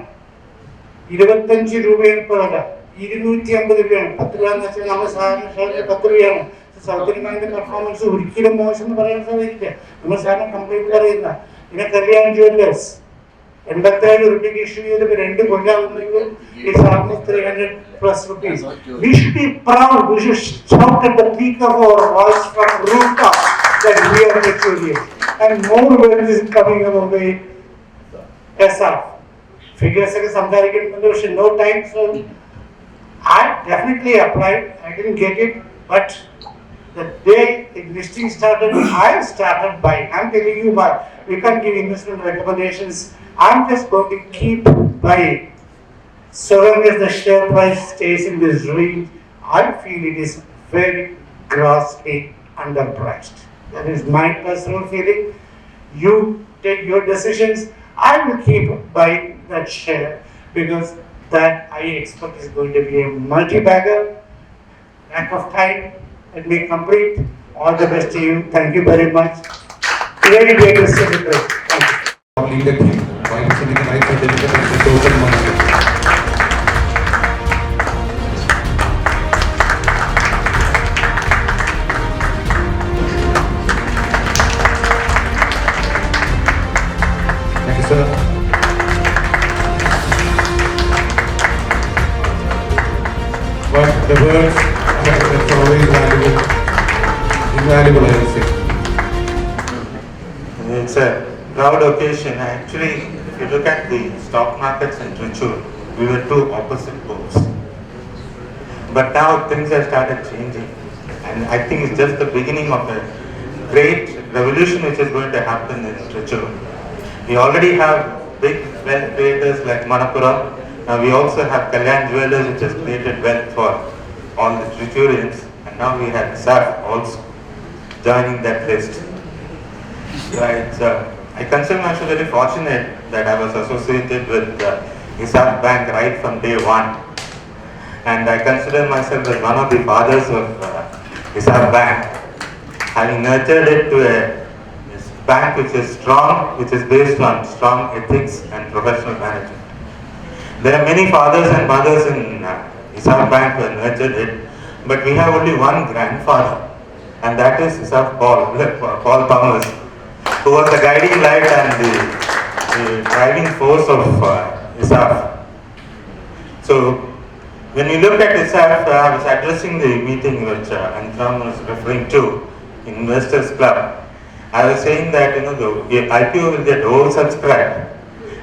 25 രൂപയാണ് ഇപ്പോൾ വില. 250 രൂപയാണ്. 10 രൂപ എന്ന് വെച്ചാൽ നമ്മുടെ സാധാരണ ഷെയറിന് 10 രൂപയാണ്. സൗത്ത് ഇന്ത്യൻ ബാങ്കിന്റെ പെർഫോമൻസ് ഒരിക്കലും മോശം എന്ന് പറയാൻ സാധിക്കില്ല. നമ്മൾ സാധാരണ കംപ്ലൈന്റ് പറയുന്ന പിന്നെ കല്യാൺ ജുവല്ലേഴ്സ് 87 രൂപയ്ക്ക് ഇഷ്യൂ ചെയ്തപ്പോൾ 2 കൊല്ലാകുന്നെങ്കിൽ it's almost 300+ rupees. We should be proud. We should shout at the peak of our voice from rooftop that we are Trichurian. And more wealth is coming our way. SR. Figures ഒക്കെ സംസാരിക്കുന്നുണ്ട്, പക്ഷെ no time. So I definitely applied. I didn't get it, but the day the listing started, I started buying. I'm telling you, but we can't give investment recommendations. I'm just going to keep buying. So long as the share price stays in this range, I feel it is very grossly underpriced. That is my personal feeling. You take your decisions. I will keep buying that share because that I expect is going to be a multi-bagger. Lack of time. Let me complete. All the best to you. Thank you very much. Very great to celebrate. Thank you. Lead the team by sending a nice certificate and the total money. Thank you, sir. valuable, I would say. It's a proud occasion. Actually, if you look at the stock markets in Trichy, we were two opposite poles. But now things have started changing. And I think it's just the beginning of a great revolution which is going to happen in Trichy. We already have big wealth creators like Manappuram. Now we also have Kalyan Jewelers, which has created wealth for all the Trichurians. And now we have SAF also joining that list. Right. I consider myself very fortunate that I was associated with ISAF Bank right from day one. And I consider myself as one of the fathers of ISAF Bank, having nurtured it to a bank which is strong, which is based on strong ethics and professional management. There are many fathers and mothers in ISAF Bank who have nurtured it, but we have only one grandfather, and that is ISAF Paul Thomas, who was the guiding light and the driving force of ISAF. So, when you look at ISAF, I was addressing the meeting which Antram was referring to, Investors Club. I was saying that the IPO will get oversubscribed,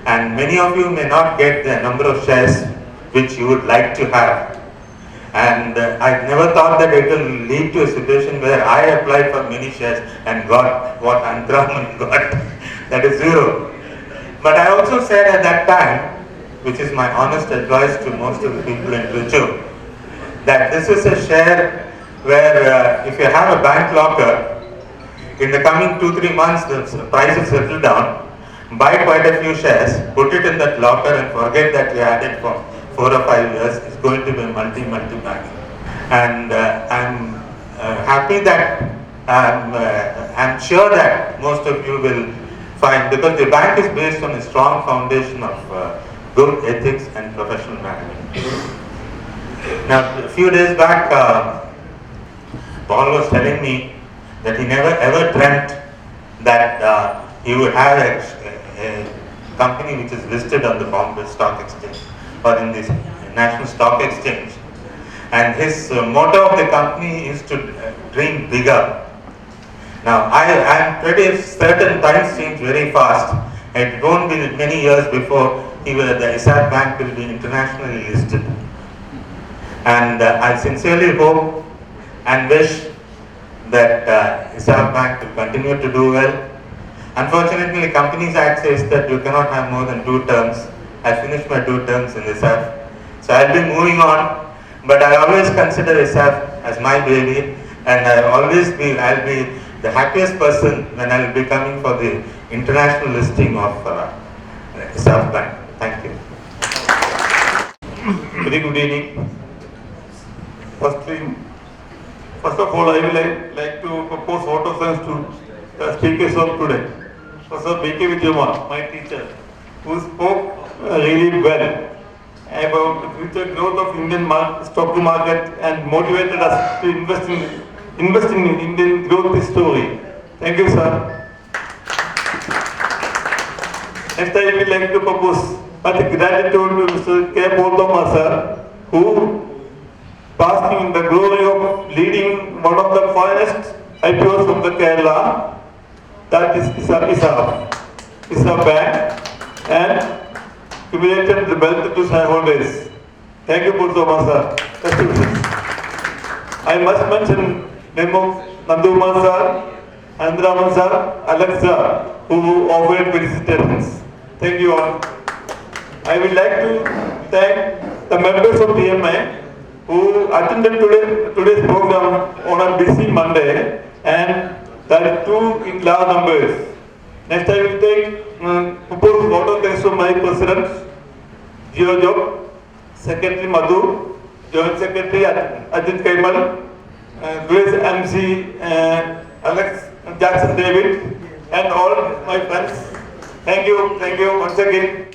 and many of you may not get the number of shares which you would like to have. And I never thought that it will lead to a situation where I applied for many shares and got what Antraman got. That is zero. But I also said at that time, which is my honest advice to most of the people in Trichy, that this is a share where if you have a bank locker, in the coming 2-3 months the price will settle down, buy quite a few shares, put it in that locker and forget that you had it for 4 or 5 years. It's going to be multi-bag. And I'm happy that I'm sure that most of you will find, because the bank is based on a strong foundation of good ethics and professional management. Now, a few days back, Paul was telling me that he never ever dreamt that he would have a company which is listed on the Bombay Stock Exchange or in the National Stock Exchange. And his motto of the company is to dream bigger. Now, I am pretty certain times change very fast. It won't be many years before the ISAF Bank will be internationally listed. And I sincerely hope and wish that ISAF Bank will continue to do well. Unfortunately, the Companies Act says that you cannot have more than 2 terms. I finished my 2 terms in ISAF. So I'll be moving on, but I always consider ISAF as my baby, and I'll be the happiest person when I'll be coming for the international listing of ISAF Bank. Thank you. Very good evening. First of all, I would like to propose vote of thanks to the speakers of today. Professor B.K. Vijayakuamr, my teacher, who spoke really well about the future growth of Indian stock market and motivated us to invest in Indian growth story. Thank you, sir. Next, I would like to propose my gratitude to Mr. K. Thomas, sir, who passed in the glory of leading one of the finest IPOs from the Kerala, that is ISAF Bank, and accumulated the wealth to shareholders. Thank you, Thomas, sir. I must mention name of Nanduma sir, Andraman sir, Alex sir, who offered felicitations. Thank you all. I would like to thank the members of TMA who attended today's program on a busy Monday, and that is too in large numbers. Next, I will take propose vote of thanks to my president, Geojit, Secretary Madhu, Joint Secretary Ajit Kaimal, Grace MC, Alex Jackson David, and all my friends. Thank you once again.